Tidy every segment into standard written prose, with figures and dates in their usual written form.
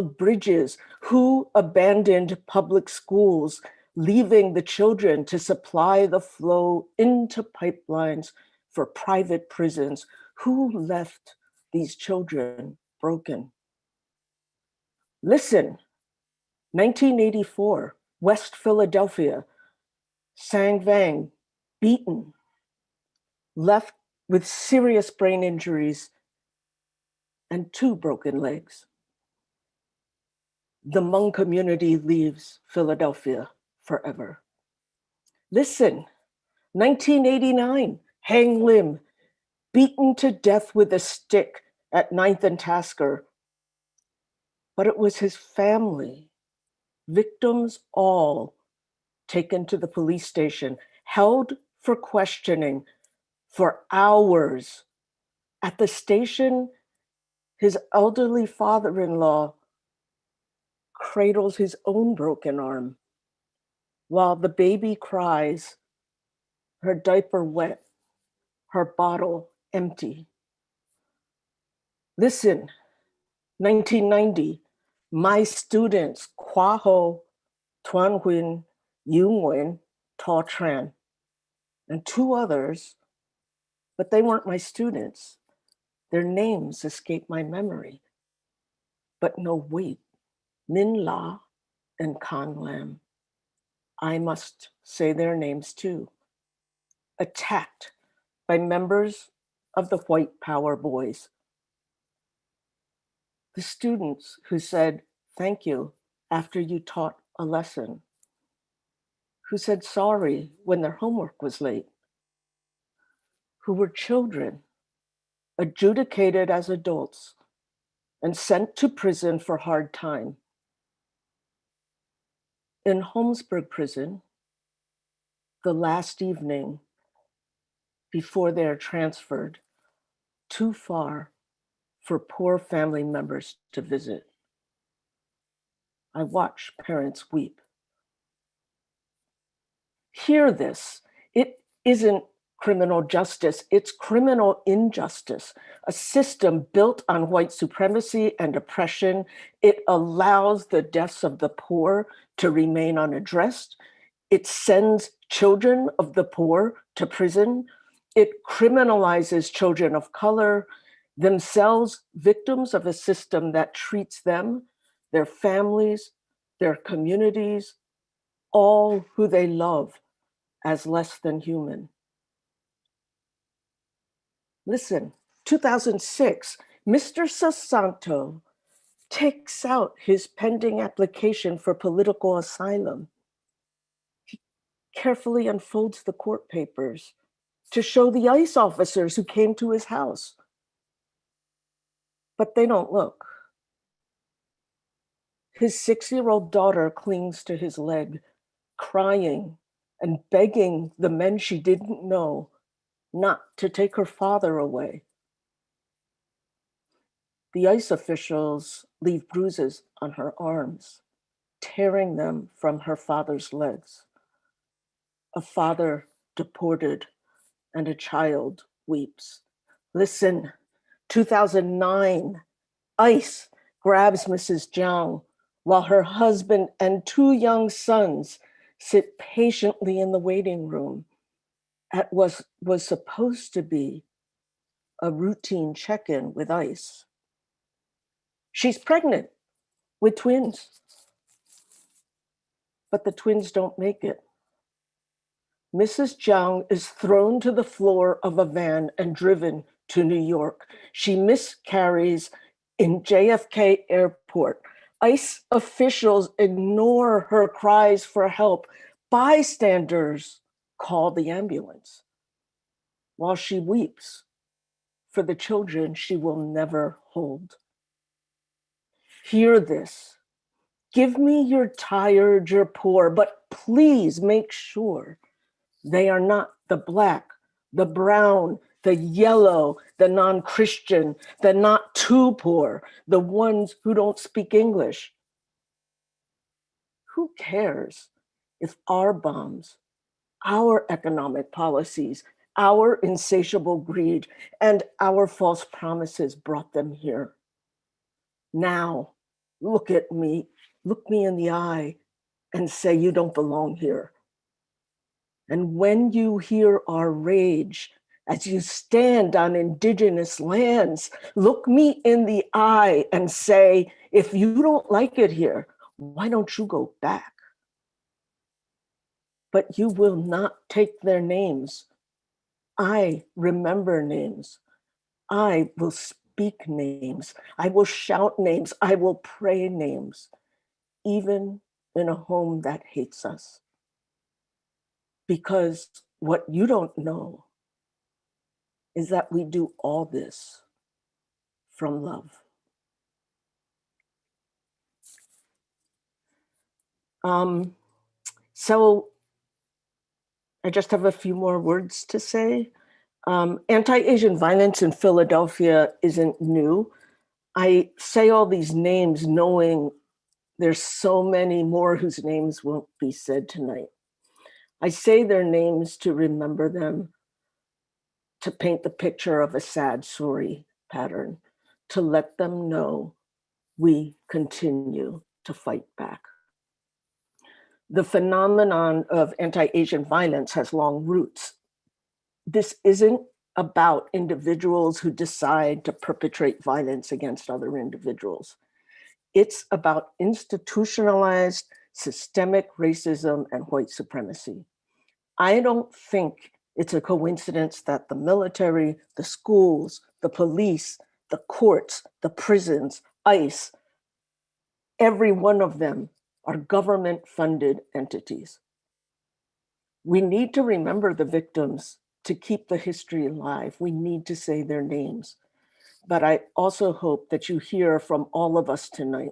bridges, who abandoned public schools, leaving the children to supply the flow into pipelines for private prisons, who left these children broken. Listen, 1984, West Philadelphia, Sang Vang, beaten, left with serious brain injuries and 2 broken legs. The Hmong community leaves Philadelphia forever. Listen, 1989, Hang Lim, beaten to death with a stick at 9th and Tasker. But it was his family, victims all, taken to the police station, held for questioning for hours. At the station, his elderly father-in-law cradles his own broken arm while the baby cries, her diaper wet, her bottle empty. Listen, 1990, my students, Kwa Ho, Tuan Huynh, Yu Nguyen, Ta Tran, and 2 others, but they weren't my students. Their names escape my memory. But no, wait, Min La and Kan Lam. I must say their names too. Attacked by members of the White Power Boys. The students who said, thank you after you taught a lesson. Who said sorry when their homework was late. Who were children, adjudicated as adults, and sent to prison for hard time. In Holmesburg prison, the last evening before they are transferred too far for poor family members to visit, I watch parents weep. Hear this, it isn't criminal justice, it's criminal injustice, a system built on white supremacy and oppression. It allows the deaths of the poor to remain unaddressed. It sends children of the poor to prison. It criminalizes children of color, themselves victims of a system that treats them, their families, their communities, all who they love as less than human. Listen, 2006, Mr. Sasanto takes out his pending application for political asylum. He carefully unfolds the court papers to show the ICE officers who came to his house. But they don't look. His 6-year-old daughter clings to his leg, crying and begging the men she didn't know not to take her father away. The ICE officials leave bruises on her arms, tearing them from her father's legs. A father deported and a child weeps. Listen, 2009, ICE grabs Mrs. Jiang while her husband and 2 young sons sit patiently in the waiting room at what was supposed to be a routine check-in with ICE. She's pregnant with twins, but the twins don't make it. Mrs. Jiang is thrown to the floor of a van and driven to New York. She miscarries in JFK Airport. ICE officials ignore her cries for help. Bystanders call the ambulance while she weeps for the children she will never hold. Hear this. Give me your tired, your poor, but please make sure they are not the Black, the brown, the yellow, the non-Christian, the not too poor, the ones who don't speak English. Who cares if our bombs, our economic policies, our insatiable greed, and our false promises brought them here? Now, look at me, look me in the eye and say, you don't belong here. And when you hear our rage, as you stand on indigenous lands, look me in the eye and say, if you don't like it here, why don't you go back? But you will not take their names. I remember names. I will speak names. I will shout names. I will pray names, even in a home that hates us. Because what you don't know is that we do all this from love. So I just have a few more words to say. Anti-Asian violence in Philadelphia isn't new. I say all these names knowing there's so many more whose names won't be said tonight. I say their names to remember them, to paint the picture of a sad story pattern, to let them know we continue to fight back. The phenomenon of anti-Asian violence has long roots. This isn't about individuals who decide to perpetrate violence against other individuals. It's about institutionalized systemic racism and white supremacy. I don't think it's a coincidence that the military, the schools, the police, the courts, the prisons, ICE, every one of them are government-funded entities. We need to remember the victims to keep the history alive. We need to say their names. But I also hope that you hear from all of us tonight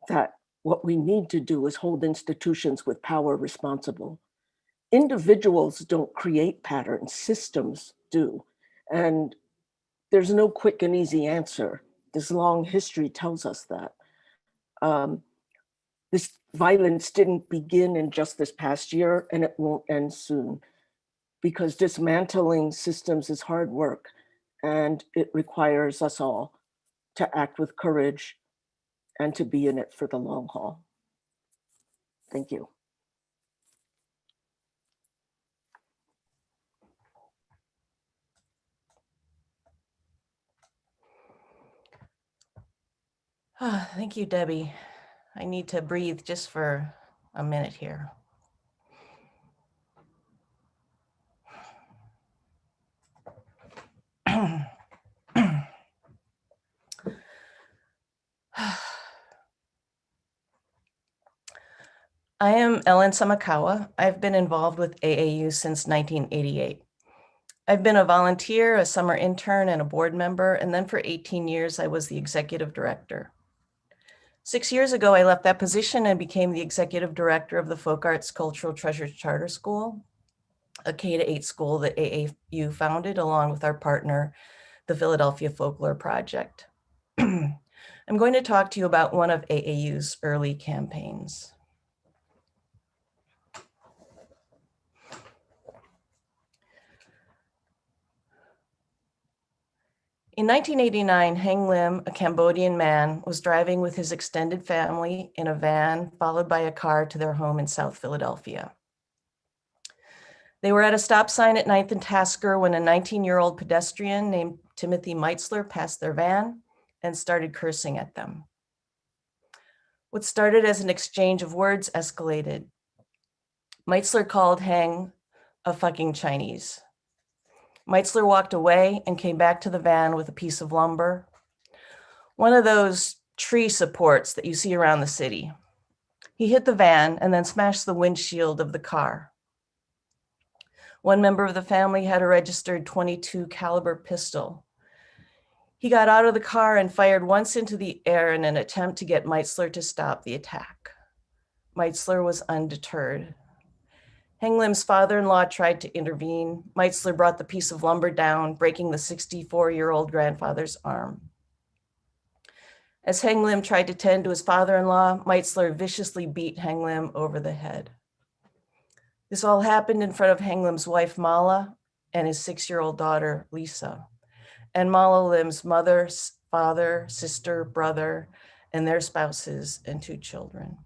that what we need to do is hold institutions with power responsible. Individuals don't create patterns, systems do. And there's no quick and easy answer. This long history tells us that. This violence didn't begin in just this past year, and it won't end soon, because dismantling systems is hard work, and it requires us all to act with courage and to be in it for the long haul. Thank you. Thank you, Debbie. I need to breathe just for a minute here. I am Ellen Samakawa. I've been involved with AAU since 1988. I've been a volunteer, a summer intern, and a board member, and then for 18 years, I was the executive director. 6 years ago, I left that position and became the executive director of the Folk Arts Cultural Treasures Charter School, a K-8 school that AAU founded along with our partner, the Philadelphia Folklore Project. I'm going to talk to you about one of AAU's early campaigns. In 1989, Heng Lim, a Cambodian man, was driving with his extended family in a van, followed by a car to their home in South Philadelphia. They were at a stop sign at 9th and Tasker when a 19-year-old pedestrian named Timothy Meitzler passed their van and started cursing at them. What started as an exchange of words escalated. Meitzler called Heng a fucking Chinese. Meitzler walked away and came back to the van with a piece of lumber, one of those tree supports that you see around the city. He hit the van and then smashed the windshield of the car. One member of the family had a registered .22 caliber pistol. He got out of the car and fired once into the air in an attempt to get Meitzler to stop the attack. Meitzler was undeterred. Heng Lim's father-in-law tried to intervene. Meitzler brought the piece of lumber down, breaking the 64-year-old grandfather's arm. As Heng Lim tried to tend to his father-in-law, Meitzler viciously beat Heng Lim over the head. This all happened in front of Heng Lim's wife, Mala, and his 6-year-old daughter, Lisa, and Mala Lim's mother, father, sister, brother, and their spouses and 2 children.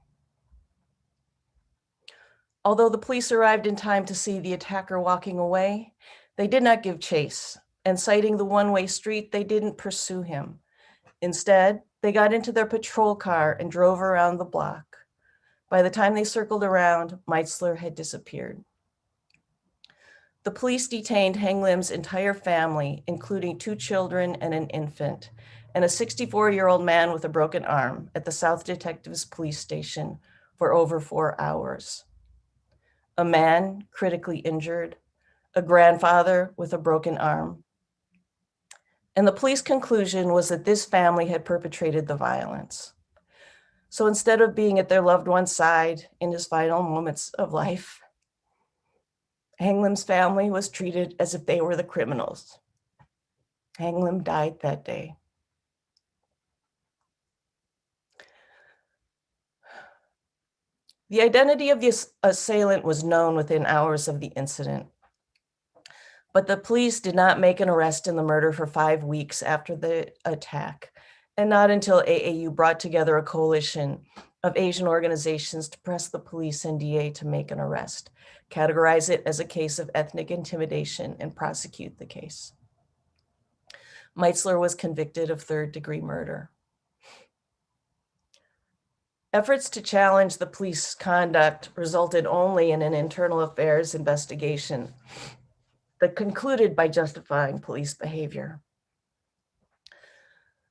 Although the police arrived in time to see the attacker walking away, they did not give chase, and citing the one-way street, they didn't pursue him. Instead, they got into their patrol car and drove around the block. By the time they circled around, Meitzler had disappeared. The police detained Heng Lim's entire family, including 2 children and an infant, and a 64-year-old man with a broken arm at the South Detectives Police Station for over 4 hours. A man critically injured, a grandfather with a broken arm. And the police conclusion was that this family had perpetrated the violence. So instead of being at their loved one's side in his final moments of life, Heng Lim's family was treated as if they were the criminals. Heng Lim died that day. The identity of the assailant was known within hours of the incident, but the police did not make an arrest in the murder for 5 weeks after the attack, and not until AAU brought together a coalition of Asian organizations to press the police and DA to make an arrest, categorize it as a case of ethnic intimidation, and prosecute the case. Meitzler was convicted of 3rd-degree murder. Efforts to challenge the police conduct resulted only in an internal affairs investigation that concluded by justifying police behavior.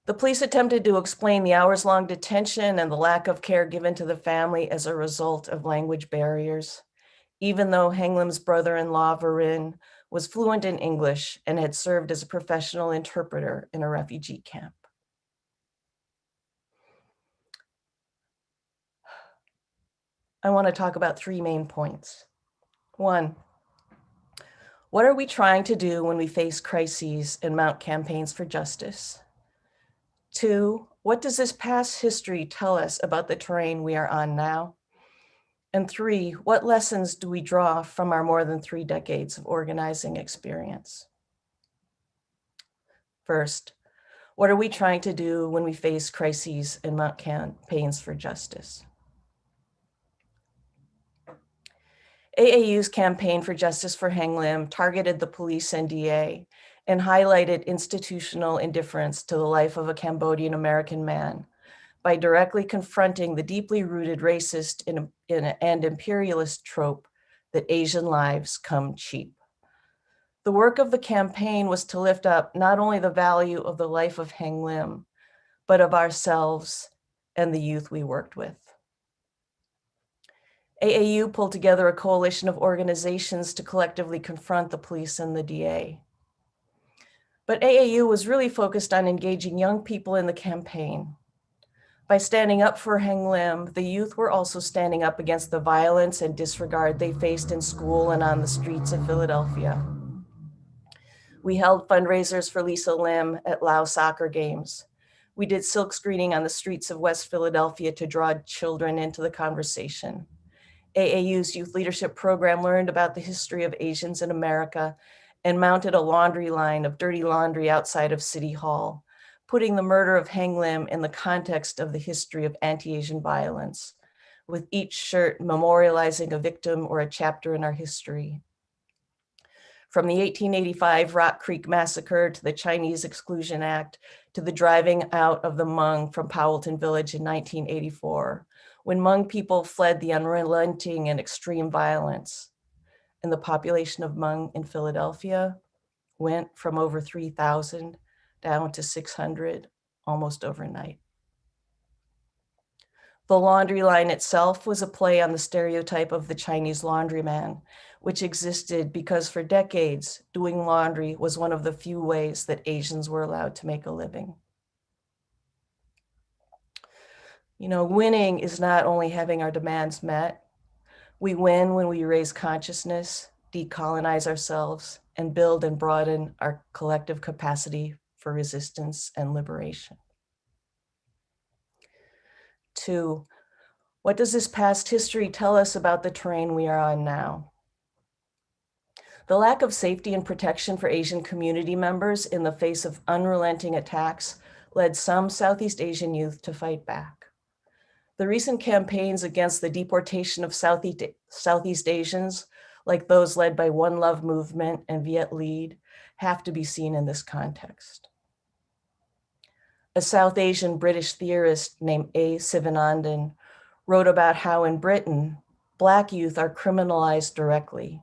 The police attempted to explain the hours-long detention and the lack of care given to the family as a result of language barriers, even though Heng Lim's brother-in-law, Varin, was fluent in English and had served as a professional interpreter in a refugee camp. I want to talk about 3 main points. 1, what are we trying to do when we face crises and mount campaigns for justice? 2, what does this past history tell us about the terrain we are on now? And 3, what lessons do we draw from our more than 3 decades of organizing experience? First, what are we trying to do when we face crises and mount campaigns for justice? AAU's campaign for justice for Heng Lim targeted the police and DA and highlighted institutional indifference to the life of a Cambodian American man by directly confronting the deeply rooted racist and imperialist trope that Asian lives come cheap. The work of the campaign was to lift up not only the value of the life of Heng Lim, but of ourselves and the youth we worked with. AAU pulled together a coalition of organizations to collectively confront the police and the DA. But AAU was really focused on engaging young people in the campaign. By standing up for Heng Lim, the youth were also standing up against the violence and disregard they faced in school and on the streets of Philadelphia. We held fundraisers for Lisa Lim at Lao soccer games. We did silk screening on the streets of West Philadelphia to draw children into the conversation. AAU's youth leadership program learned about the history of Asians in America and mounted a laundry line of dirty laundry outside of City Hall, putting the murder of Heng Lim in the context of the history of anti-Asian violence, with each shirt memorializing a victim or a chapter in our history. From the 1885 Rock Creek Massacre to the Chinese Exclusion Act to the driving out of the Hmong from Powelton Village in 1984, when Hmong people fled the unrelenting and extreme violence, and the population of Hmong in Philadelphia went from over 3,000 down to 600 almost overnight. The laundry line itself was a play on the stereotype of the Chinese laundryman, which existed because for decades, doing laundry was one of the few ways that Asians were allowed to make a living. You know, winning is not only having our demands met. We win when we raise consciousness, decolonize ourselves, and build and broaden our collective capacity for resistance and liberation. 2, what does this past history tell us about the terrain we are on now? The lack of safety and protection for Asian community members in the face of unrelenting attacks led some Southeast Asian youth to fight back. The recent campaigns against the deportation of Southeast Asians, like those led by One Love Movement and Viet Lead, have to be seen in this context. A South Asian British theorist named A. Sivanandan wrote about how in Britain, Black youth are criminalized directly,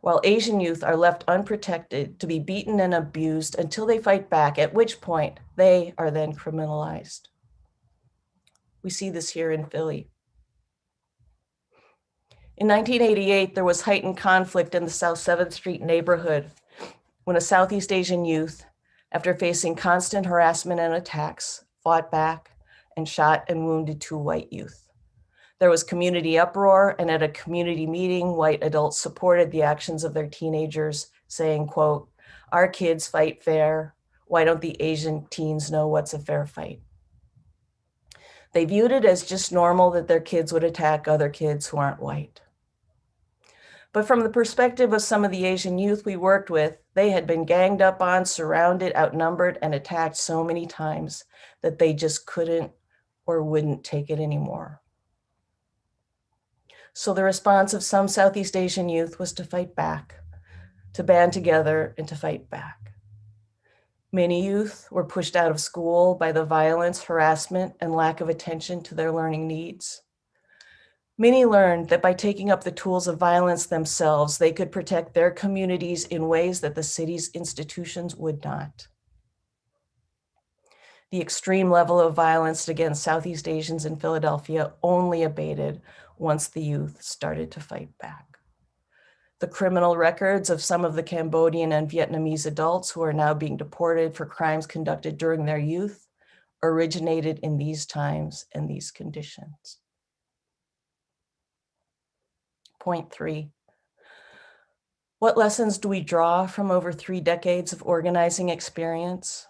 while Asian youth are left unprotected to be beaten and abused until they fight back, at which point they are then criminalized. We see this here in Philly. In 1988, there was heightened conflict in the South 7th Street neighborhood when a Southeast Asian youth, after facing constant harassment and attacks, fought back and shot and wounded 2 white youth. There was community uproar, and at a community meeting, white adults supported the actions of their teenagers, saying, quote, "Our kids fight fair. Why don't the Asian teens know what's a fair fight?" They viewed it as just normal that their kids would attack other kids who aren't white. But from the perspective of some of the Asian youth we worked with, they had been ganged up on, surrounded, outnumbered, and attacked so many times that they just couldn't or wouldn't take it anymore. So the response of some Southeast Asian youth was to fight back, to band together and to fight back. Many youth were pushed out of school by the violence, harassment, and lack of attention to their learning needs. Many learned that by taking up the tools of violence themselves, they could protect their communities in ways that the city's institutions would not. The extreme level of violence against Southeast Asians in Philadelphia only abated once the youth started to fight back. The criminal records of some of the Cambodian and Vietnamese adults who are now being deported for crimes conducted during their youth originated in these times and these conditions. Point 3. What lessons do we draw from over 3 decades of organizing experience?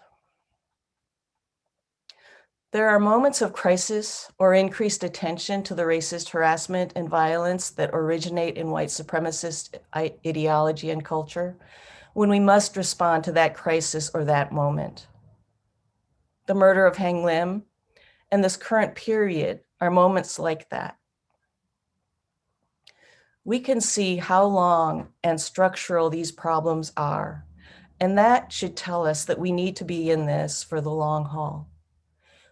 There are moments of crisis or increased attention to the racist harassment and violence that originate in white supremacist ideology and culture when we must respond to that crisis or that moment. The murder of Hang Lim and this current period are moments like that. We can see how long and structural these problems are, and that should tell us that we need to be in this for the long haul.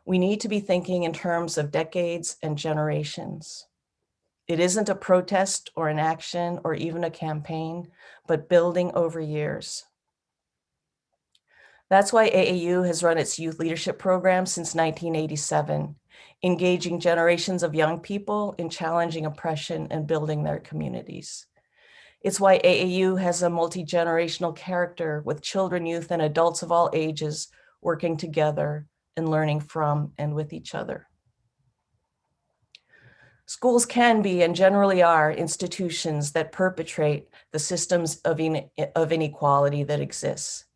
We need to be thinking in terms of decades and generations. It isn't a protest or an action or even a campaign, but building over years. That's why AAU has run its youth leadership program since 1987, engaging generations of young people in challenging oppression and building their communities. It's why AAU has a multi-generational character with children, youth, and adults of all ages working together and learning from and with each other. Schools can be and generally are institutions that perpetrate the systems of inequality that exists,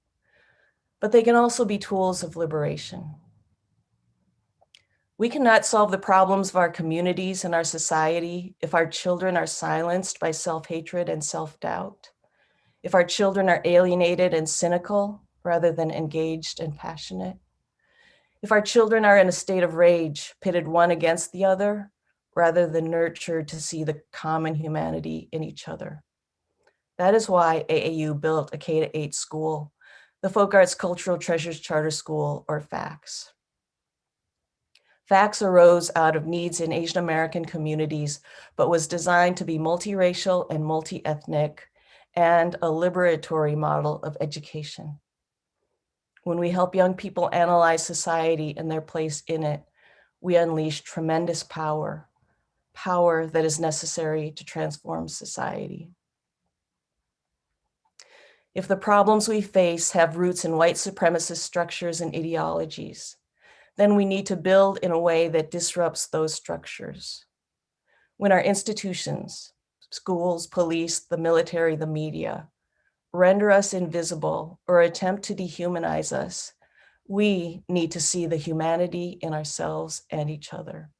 but they can also be tools of liberation. We cannot solve the problems of our communities and our society if our children are silenced by self-hatred and self-doubt, if our children are alienated and cynical rather than engaged and passionate, if our children are in a state of rage, pitted one against the other, rather than nurtured to see the common humanity in each other. That is why AAU built a K-8 school, the Folk Arts Cultural Treasures Charter School, or FACS. FACS arose out of needs in Asian American communities, but was designed to be multiracial and multi-ethnic and a liberatory model of education. When we help young people analyze society and their place in it, we unleash tremendous power that is necessary to transform society. If the problems we face have roots in white supremacist structures and ideologies, then we need to build in a way that disrupts those structures. When our institutions, schools, police, the military, the media, render us invisible or attempt to dehumanize us, we need to see the humanity in ourselves and each other.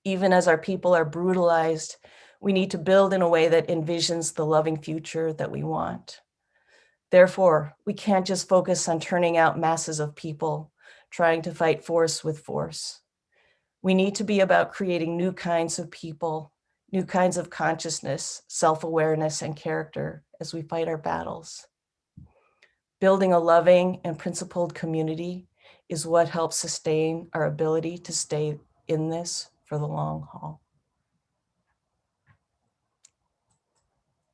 Even as our people are brutalized, we need to build in a way that envisions the loving future that we want. Therefore, we can't just focus on turning out masses of people, trying to fight force with force. We need to be about creating new kinds of people, new kinds of consciousness, self-awareness, and character as we fight our battles. Building a loving and principled community is what helps sustain our ability to stay in this for the long haul.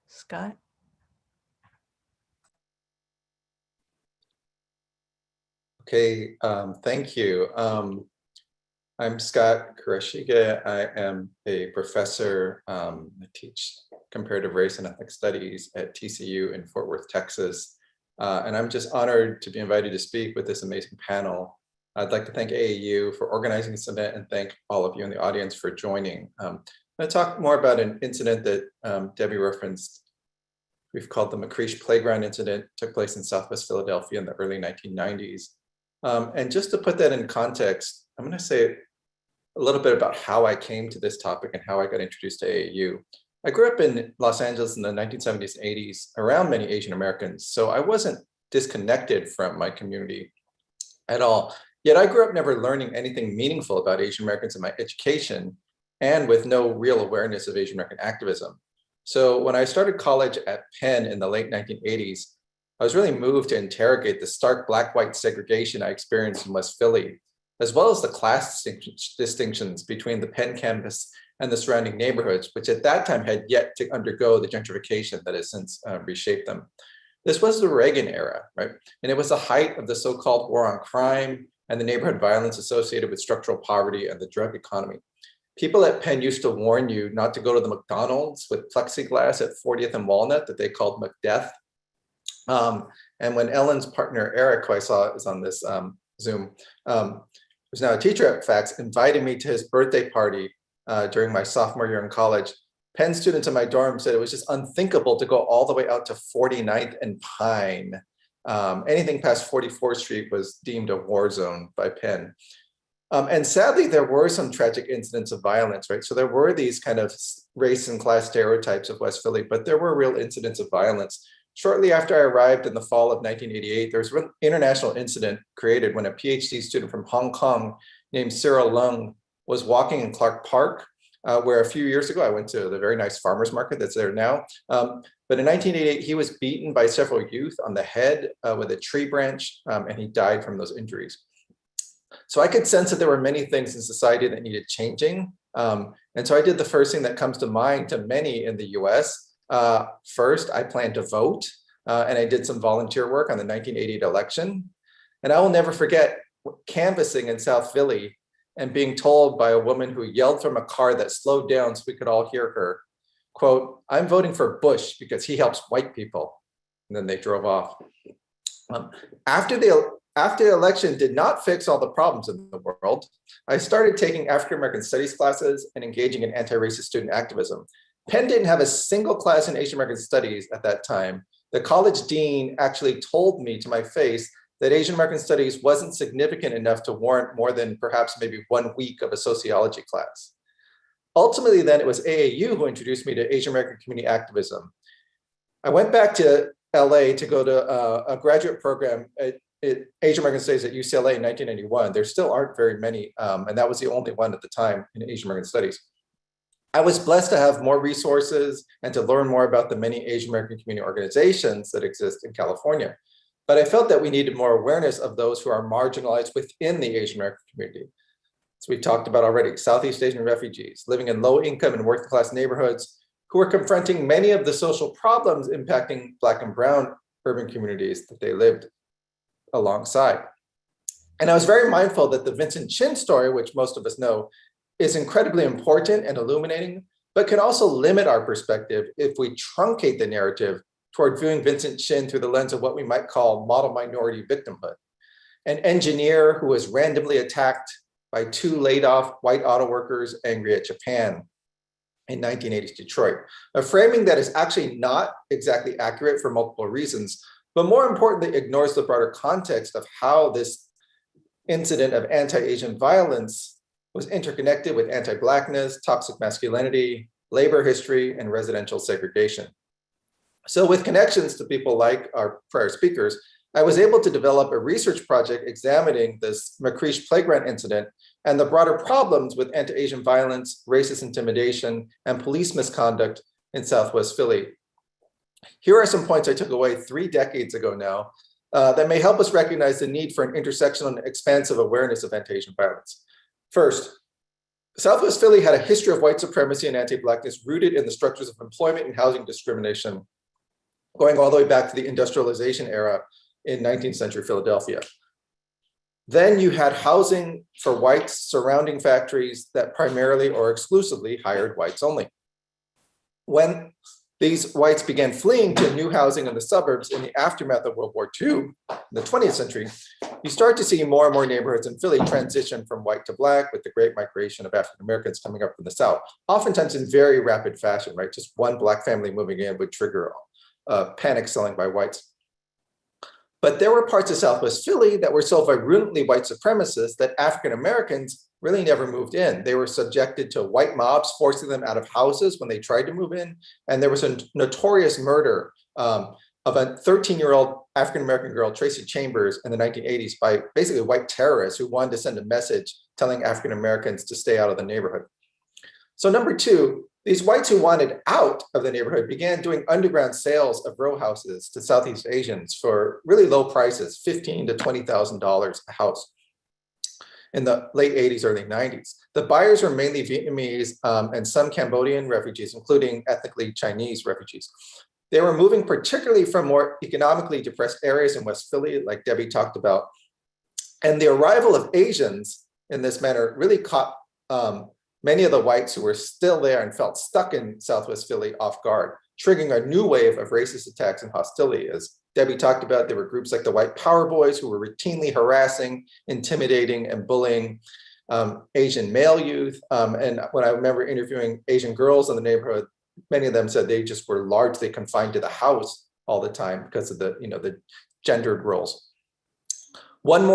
Scott? Okay, thank you. I'm Scott Kurashiga. I am a professor. I teach comparative race and ethnic studies at TCU in Fort Worth, Texas. And I'm just honored to be invited to speak with this amazing panel. I'd like to thank AAU for organizing this event and thank all of you in the audience for joining. I'm going to talk more about an incident that Debbie referenced. We've called the McCreesh Playground Incident. It took place in Southwest Philadelphia in the early 1990s. And just to put that in context, I'm going to say a little bit about how I came to this topic and how I got introduced to AAU. I grew up in Los Angeles in the 1970s and 80s around many Asian Americans, so I wasn't disconnected from my community at all. Yet I grew up never learning anything meaningful about Asian Americans in my education and with no real awareness of Asian American activism. So when I started college at Penn in the late 1980s, I was really moved to interrogate the stark black-white segregation I experienced in West Philly, as well as the class distinctions between the Penn campus and the surrounding neighborhoods, which at that time had yet to undergo the gentrification that has since reshaped them. This was the Reagan era, right? And it was the height of the so-called war on crime and the neighborhood violence associated with structural poverty and the drug economy. People at Penn used to warn you not to go to the McDonald's with plexiglass at 40th and Walnut that they called McDeath. And when Ellen's partner, Eric, who I saw is on this Zoom, who's now a teacher at FACS, invited me to his birthday party during my sophomore year in college. Penn students in my dorm said it was just unthinkable to go all the way out to 49th and Pine. Anything past 44th Street was deemed a war zone by Penn. And sadly, there were some tragic incidents of violence, right? So there were these kind of race and class stereotypes of West Philly, but there were real incidents of violence. Shortly after I arrived in the fall of 1988, there was an international incident created when a PhD student from Hong Kong named Cyril Leung was walking in Clark Park, where a few years ago I went to the very nice farmer's market that's there now. But in 1988, he was beaten by several youth on the head with a tree branch, and he died from those injuries. So I could sense that there were many things in society that needed changing. And so I did the first thing that comes to mind to many in the US. First, I planned to vote, and I did some volunteer work on the 1988 election. And I will never forget canvassing in South Philly and being told by a woman who yelled from a car that slowed down so we could all hear her, quote, "I'm voting for Bush because he helps white people." And then they drove off. After the election did not fix all the problems in the world, I started taking African-American studies classes and engaging in anti-racist student activism. Penn didn't have a single class in Asian American studies at that time. The college dean actually told me to my face that Asian American studies wasn't significant enough to warrant more than perhaps maybe 1 week of a sociology class. Ultimately, then it was AAU who introduced me to Asian American community activism. I went back to LA to go to a graduate program at Asian American Studies at UCLA in 1991. There still aren't very many, and that was the only one at the time in Asian American Studies. I was blessed to have more resources and to learn more about the many Asian American community organizations that exist in California. But I felt that we needed more awareness of those who are marginalized within the Asian American community. As we talked about already, Southeast Asian refugees living in low income and working class neighborhoods who are confronting many of the social problems impacting Black and Brown urban communities that they lived alongside. And I was very mindful that the Vincent Chin story, which most of us know, is incredibly important and illuminating, but can also limit our perspective if we truncate the narrative toward viewing Vincent Chin through the lens of what we might call model minority victimhood. An engineer who was randomly attacked by 2 laid-off white auto workers angry at Japan in 1980s Detroit, a framing that is actually not exactly accurate for multiple reasons, but more importantly, ignores the broader context of how this incident of anti-Asian violence was interconnected with anti-Blackness, toxic masculinity, labor history, and residential segregation. So with connections to people like our prior speakers, I was able to develop a research project examining this McCreesh playground incident and the broader problems with anti-Asian violence, racist intimidation, and police misconduct in Southwest Philly. Here are some points I took away 3 decades ago now that may help us recognize the need for an intersectional and expansive awareness of anti-Asian violence. First, Southwest Philly had a history of white supremacy and anti-Blackness rooted in the structures of employment and housing discrimination, going all the way back to the industrialization era in 19th century Philadelphia. Then you had housing for whites surrounding factories that primarily or exclusively hired whites only. When these whites began fleeing to new housing in the suburbs in the aftermath of World War II, in the 20th century, you start to see more and more neighborhoods in Philly transition from white to Black with the great migration of African Americans coming up from the South, oftentimes in very rapid fashion, right? Just one Black family moving in would trigger panic selling by whites. But there were parts of Southwest Philly that were so virulently white supremacists that African Americans really never moved in. They were subjected to white mobs forcing them out of houses when they tried to move in. And there was a notorious murder of a 13-year-old African American girl, Tracy Chambers, in the 1980s by basically white terrorists who wanted to send a message telling African Americans to stay out of the neighborhood. So number two, these whites who wanted out of the neighborhood began doing underground sales of row houses to Southeast Asians for really low prices, $15,000 to $20,000 a house in the late 80s, early 90s. The buyers were mainly Vietnamese and some Cambodian refugees, including ethnically Chinese refugees. They were moving particularly from more economically depressed areas in West Philly, like Debbie talked about. And the arrival of Asians in this manner really caught many of the whites who were still there and felt stuck in Southwest Philly off guard, triggering a new wave of racist attacks and hostility. As Debbie talked about, there were groups like the White Power Boys who were routinely harassing, intimidating, and bullying Asian male youth. And when I remember interviewing Asian girls in the neighborhood, many of them said they just were largely confined to the house all the time because of the gendered roles. One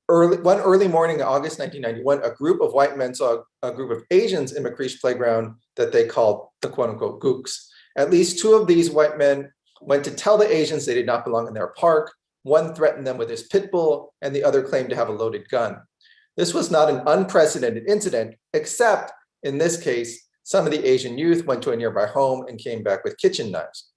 early morning in August 1991, a group of white men saw a group of Asians in McCreesh playground that they called the quote unquote gooks. At least 2 of these white men went to tell the Asians they did not belong in their park. One threatened them with his pit bull and the other claimed to have a loaded gun. This was not an unprecedented incident, except in this case, some of the Asian youth went to a nearby home and came back with kitchen knives.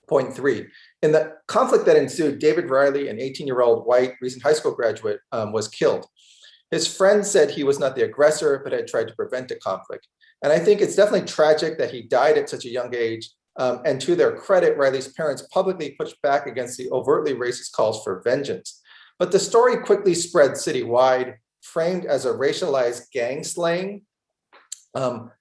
Point 3, in the conflict that ensued, David Riley, an 18-year-old white recent high school graduate, was killed. His friend said he was not the aggressor, but had tried to prevent a conflict. And I think it's definitely tragic that he died at such a young age. And to their credit, Riley's parents publicly pushed back against the overtly racist calls for vengeance. But the story quickly spread citywide, framed as a racialized gang slaying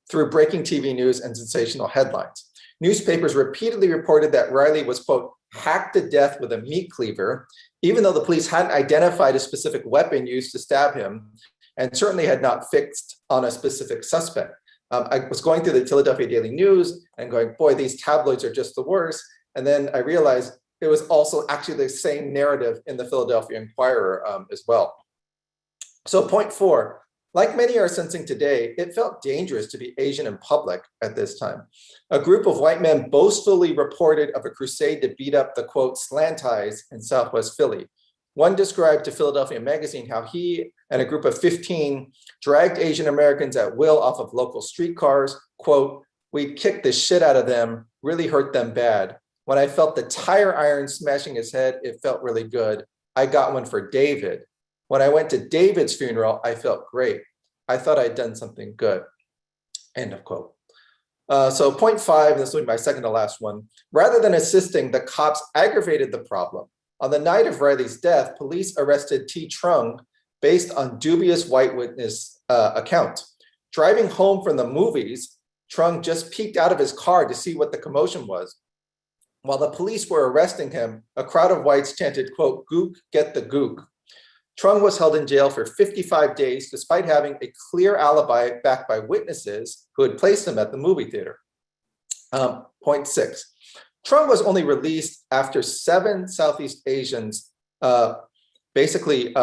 through breaking TV news and sensational headlines. Newspapers repeatedly reported that Riley was, quote, hacked to death with a meat cleaver, even though the police hadn't identified a specific weapon used to stab him, and certainly had not fixed on a specific suspect. I was going through the Philadelphia Daily News and going, boy, these tabloids are just the worst. And then I realized it was also actually the same narrative in the Philadelphia Inquirer as well. So point 4, like many are sensing today, it felt dangerous to be Asian in public at this time. A group of white men boastfully reported of a crusade to beat up the, quote, slant eyes in Southwest Philly. One described to Philadelphia Magazine how he and a group of 15 dragged Asian Americans at will off of local streetcars. Quote, we'd kick the shit out of them, really hurt them bad. When I felt the tire iron smashing his head, it felt really good. I got one for David. When I went to David's funeral, I felt great. I thought I'd done something good. End of quote. So point 5, this will be my second to last one. Rather than assisting, the cops aggravated the problem. On the night of Riley's death, police arrested T. Trung based on dubious white witness account. Driving home from the movies, Trung just peeked out of his car to see what the commotion was. While the police were arresting him, a crowd of whites chanted, quote, gook, get the gook. Trung was held in jail for 55 days, despite having a clear alibi backed by witnesses who had placed him at the movie theater. Point 6, Trung was only released after 7 Southeast Asians, basically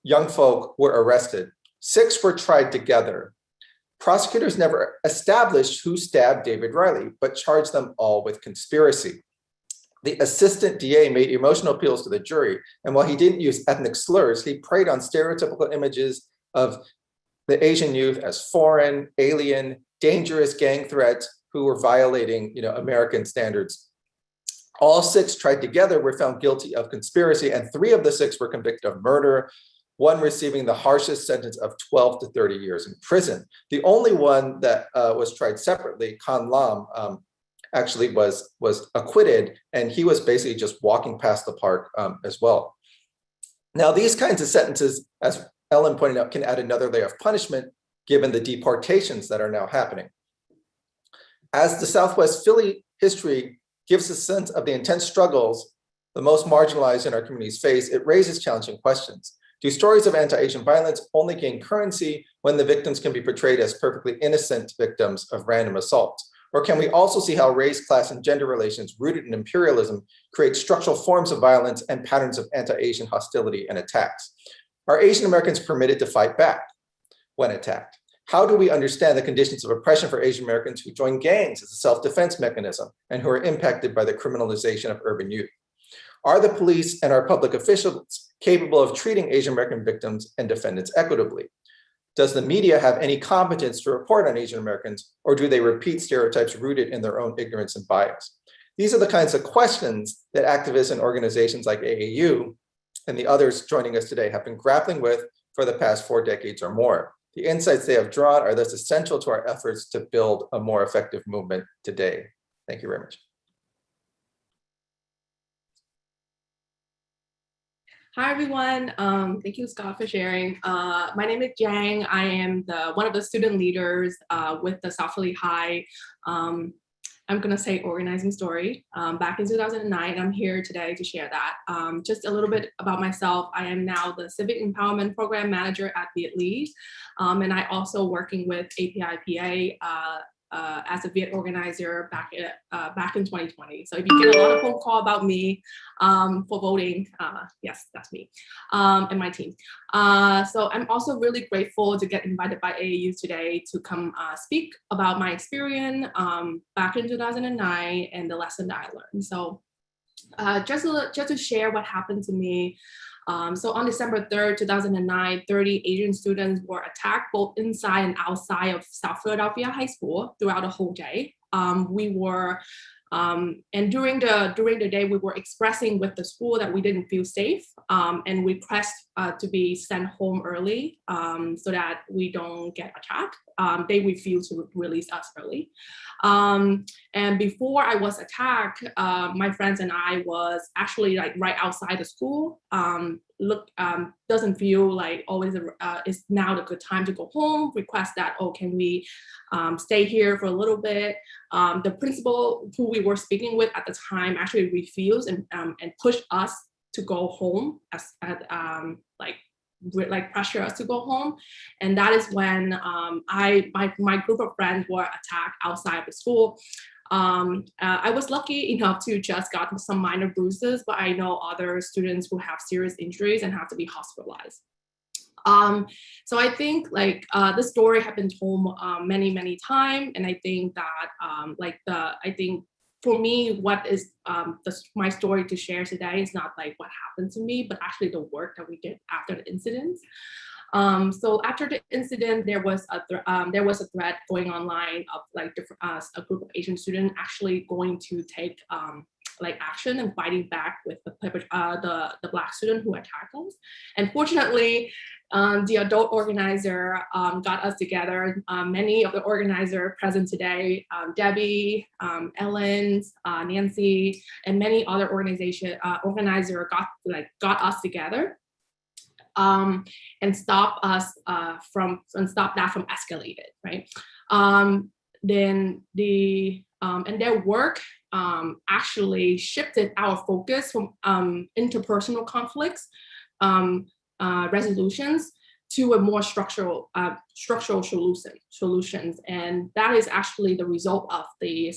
young folk, were arrested. 6 were tried together. Prosecutors never established who stabbed David Riley, but charged them all with conspiracy. The assistant DA made emotional appeals to the jury, and while he didn't use ethnic slurs, he preyed on stereotypical images of the Asian youth as foreign, alien, dangerous gang threats who were violating, American standards. All 6 tried together were found guilty of conspiracy, and 3 of the 6 were convicted of murder, one receiving the harshest sentence of 12 to 30 years in prison. The only one that was tried separately, Khan Lam, actually was acquitted, and he was basically just walking past the park as well. Now, these kinds of sentences, as Ellen pointed out, can add another layer of punishment given the deportations that are now happening. As the Southwest Philly history gives a sense of the intense struggles the most marginalized in our communities face, it raises challenging questions. Do stories of anti-Asian violence only gain currency when the victims can be portrayed as perfectly innocent victims of random assault? Or can we also see how race, class, and gender relations rooted in imperialism create structural forms of violence and patterns of anti-Asian hostility and attacks? Are Asian Americans permitted to fight back when attacked? How do we understand the conditions of oppression for Asian Americans who join gangs as a self-defense mechanism and who are impacted by the criminalization of urban youth? Are the police and our public officials capable of treating Asian American victims and defendants equitably? Does the media have any competence to report on Asian Americans, or do they repeat stereotypes rooted in their own ignorance and bias? These are the kinds of questions that activists and organizations like AAU and the others joining us today have been grappling with for the past 4 decades or more. The insights they have drawn are thus essential to our efforts to build a more effective movement today. Thank you very much. Hi, everyone. Thank you, Scott, for sharing. My name is Jang. I am one of the student leaders with the South Philly High, I'm going to say organizing story. Back in 2009, I'm here today to share that. Just a little bit about myself. I am now the Civic Empowerment Program Manager at Viet Lead, and I also working with API PA as a Viet organizer back in 2020. So if you get a lot of phone call about me for voting, yes, that's me and my team. So I'm also really grateful to get invited by AAU today to come speak about my experience back in 2009 and the lesson that I learned. So just to share what happened to me. So on December 3rd, 2009, 30 Asian students were attacked both inside and outside of South Philadelphia High School throughout the whole day. And during the day, we were expressing with the school that we didn't feel safe and request to be sent home early so that we don't get attacked. They refused to release us early. And before I was attacked, my friends and I was actually like right outside the school. Doesn't feel like always is now the good time to go home, request that, oh, can we stay here for a little bit? The principal who we were speaking with at the time actually refused and pushed us to go home like pressure us to go home. And that is when my group of friends were attacked outside the school. I was lucky enough to just got some minor bruises, but I know other students who have serious injuries and have to be hospitalized. So I think like this story has been told many times, and I think that I think for me, what is my story to share today is not like what happened to me, but actually the work that we did after the incident. So after the incident, there was a thread going online of like a group of Asian students actually going to take like action and fighting back with the Black student who attacked us. And fortunately, the adult organizer got us together. Many of the organizers present today, Debbie, Ellen, Nancy, and many other organizers got us together and stop that from escalated, right? Then and their work actually shifted our focus from interpersonal conflicts resolutions to a more structural solutions, and that is actually the result of the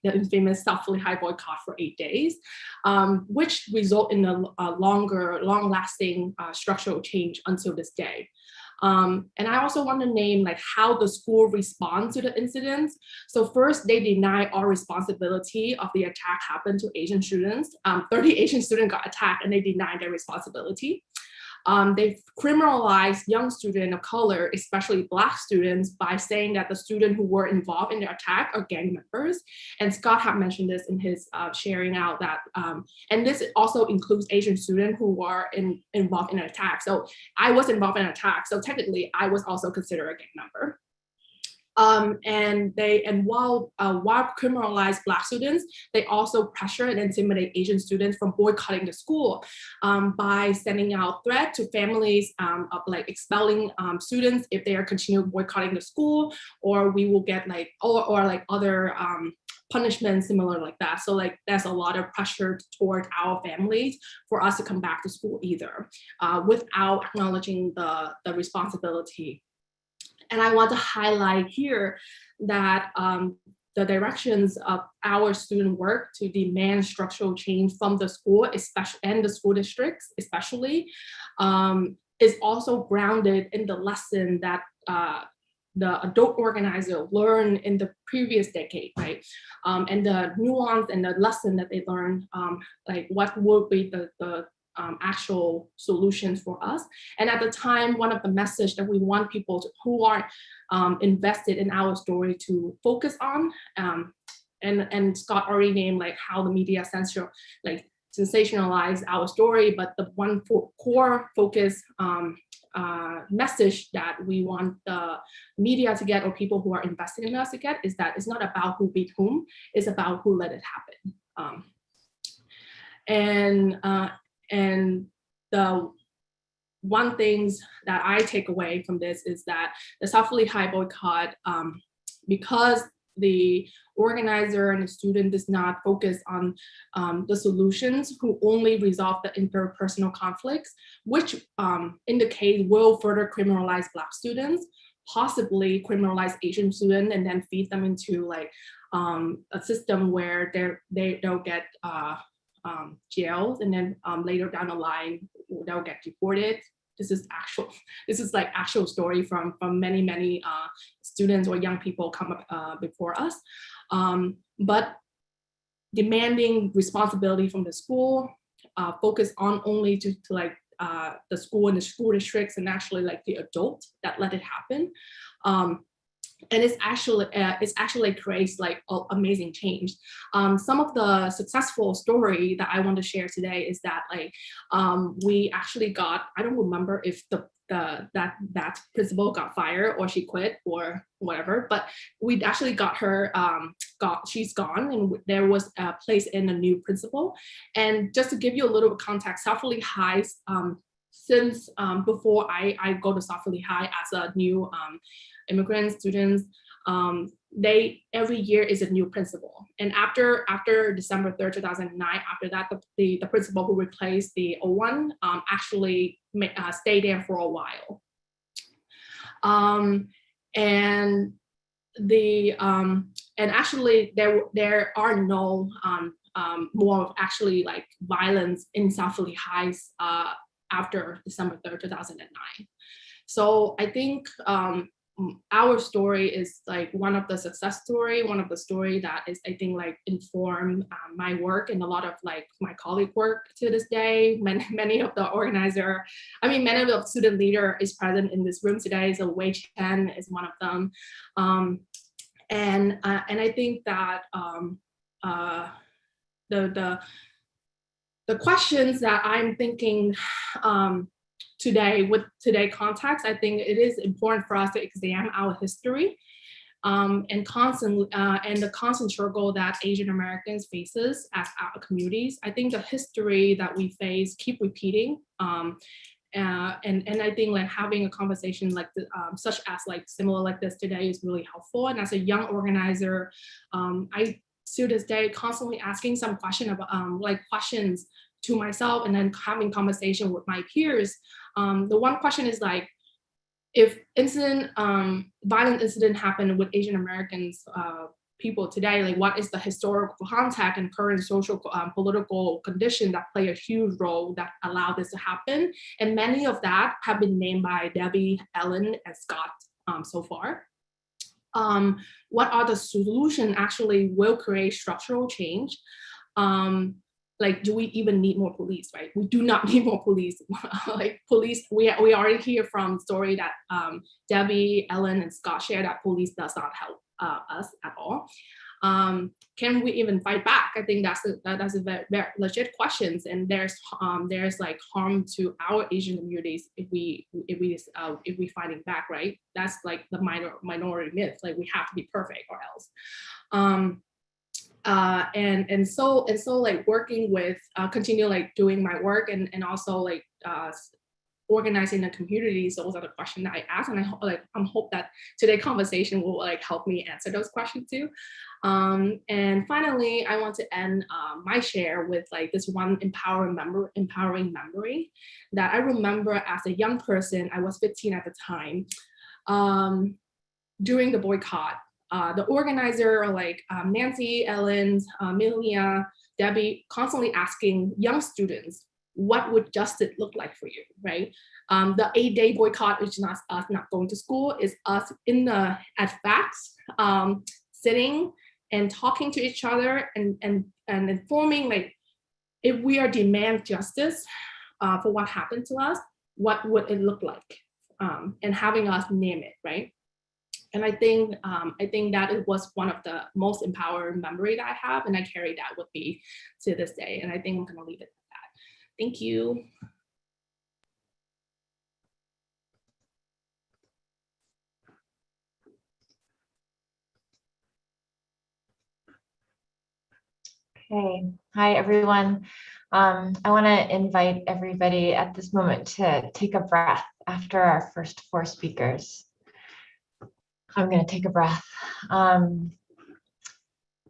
infamous South Philly High boycott for 8 days, which result in a long-lasting structural change until this day. And I also want to name like how the school responds to the incidents. So first, they deny all responsibility of the attack happened to Asian students. 30 Asian students got attacked and they denied their responsibility. They criminalized young students of color, especially Black students, by saying that the students who were involved in the attack are gang members. And Scott had mentioned this in his sharing out that, and this also includes Asian students who were involved in an attack. So I was involved in an attack, so technically I was also considered a gang member. And while criminalize Black students, they also pressure and intimidate Asian students from boycotting the school by sending out threats to families of like expelling students if they are continuing boycotting the school, or we will get like or like other punishment similar like that. So like there's a lot of pressure toward our families for us to come back to school either, without acknowledging the responsibility. And I want to highlight here that the directions of our student work to demand structural change from the school, especially and the school districts, especially, is also grounded in the lesson that the adult organizer learned in the previous decade, right? And the nuance and the lesson that they learned, like what would be the actual solutions for us. And at the time, one of the message that we want people who are invested in our story to focus on, and Scott already named like how the media sensationalize our story, but the one core focus message that we want the media to get, or people who are invested in us to get, is that it's not about who beat whom, it's about who let it happen. And the one things that I take away from this is that the South Philly High boycott, because the organizer and the student does not focus on the solutions, who only resolve the interpersonal conflicts, which in the case will further criminalize Black students, possibly criminalize Asian students, and then feed them into like a system where they'll get jails, and then later down the line they'll get deported. This is like actual story from many students or young people come up before us. But demanding responsibility from the school, focus on only to like the school and the school districts, and actually like the adult that let it happen. And it's actually creates like amazing change. Some of the successful story that I want to share today is that like we actually got, I don't remember if that principal got fired or she quit or whatever, but we actually got her, she's gone, and there was placed in a new principal. And just to give you a little context, South Philly High, since before I go to South Philly High as a new immigrant students, they every year is a new principal. And after December 3rd, 2009, after that, the principal who replaced the old one actually stayed there for a while. And actually there are no more actually like violence in South Philly Highs after December 3rd, 2009. So I think our story is like one of the success story, one of the story that is, I think, like inform my work and a lot of like my colleague work to this day. Many of the organizer, many of the student leader is present in this room today. So Wei Chen is one of them. And I think that the questions that I'm thinking today, with today's context, I think it is important for us to examine our history and the constant struggle that Asian Americans faces as our communities. I think the history that we face keep repeating. And I think like having a conversation like such as like similar like this today is really helpful. And as a young organizer, I to this day constantly asking some question about questions to myself, and then having conversation with my peers. The one question is like, if violent incident happened with Asian Americans people today, like what is the historical context and current social political condition that play a huge role that allow this to happen. And many of that have been named by Debbie, Ellen, and Scott so far. What are the solutions actually will create structural change? Like, do we even need more police, right? We do not need more police. Like police, we already hear from story that Debbie, Ellen, and Scott share that police does not help us at all. Can we even fight back? I think that's a very, very legit questions. And there's like harm to our Asian communities if we fighting back, right? That's like the minority myth. Like we have to be perfect or else. And so like working with continue like doing my work and also like organizing the communities. Those are the questions that I ask, and I'm hope that today's conversation will like help me answer those questions too. And finally, I want to end my share with like this one empowering memory that I remember as a young person. I was 15 at the time. During the boycott, the organizer, like Nancy, Ellen, Milia, Debbie, constantly asking young students, what would justice look like for you, right? The 8-day boycott is not us not going to school, is us at facts, sitting and talking to each other and informing, like, if we are demand justice for what happened to us, what would it look like? And having us name it, right? And I think that it was one of the most empowering memory that I have, and I carry that with me to this day. And I think I'm gonna leave it at that. Thank you. Okay, hi everyone. I want to invite everybody at this moment to take a breath after our first 4 speakers. I'm going to take a breath.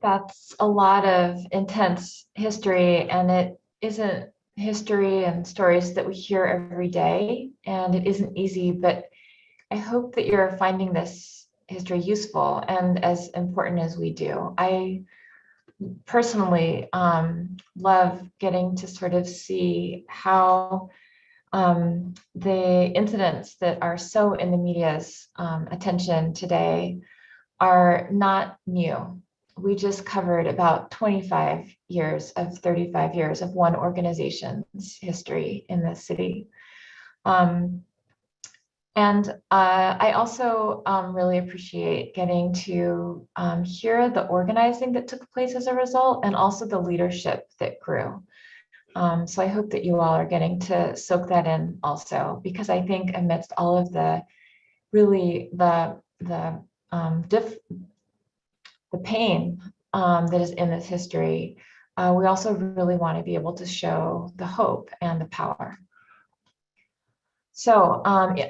That's a lot of intense history, and it isn't history and stories that we hear every day, and it isn't easy, but I hope that you're finding this history useful and as important as we do. I personally love getting to sort of see how the incidents that are so in the media's attention today are not new. We just covered about 25 years of 35 years of one organization's history in the city. And I also really appreciate getting to hear the organizing that took place as a result, and also the leadership that grew. So I hope that you all are getting to soak that in also, because I think amidst all of the really the pain that is in this history, we also really want to be able to show the hope and the power. So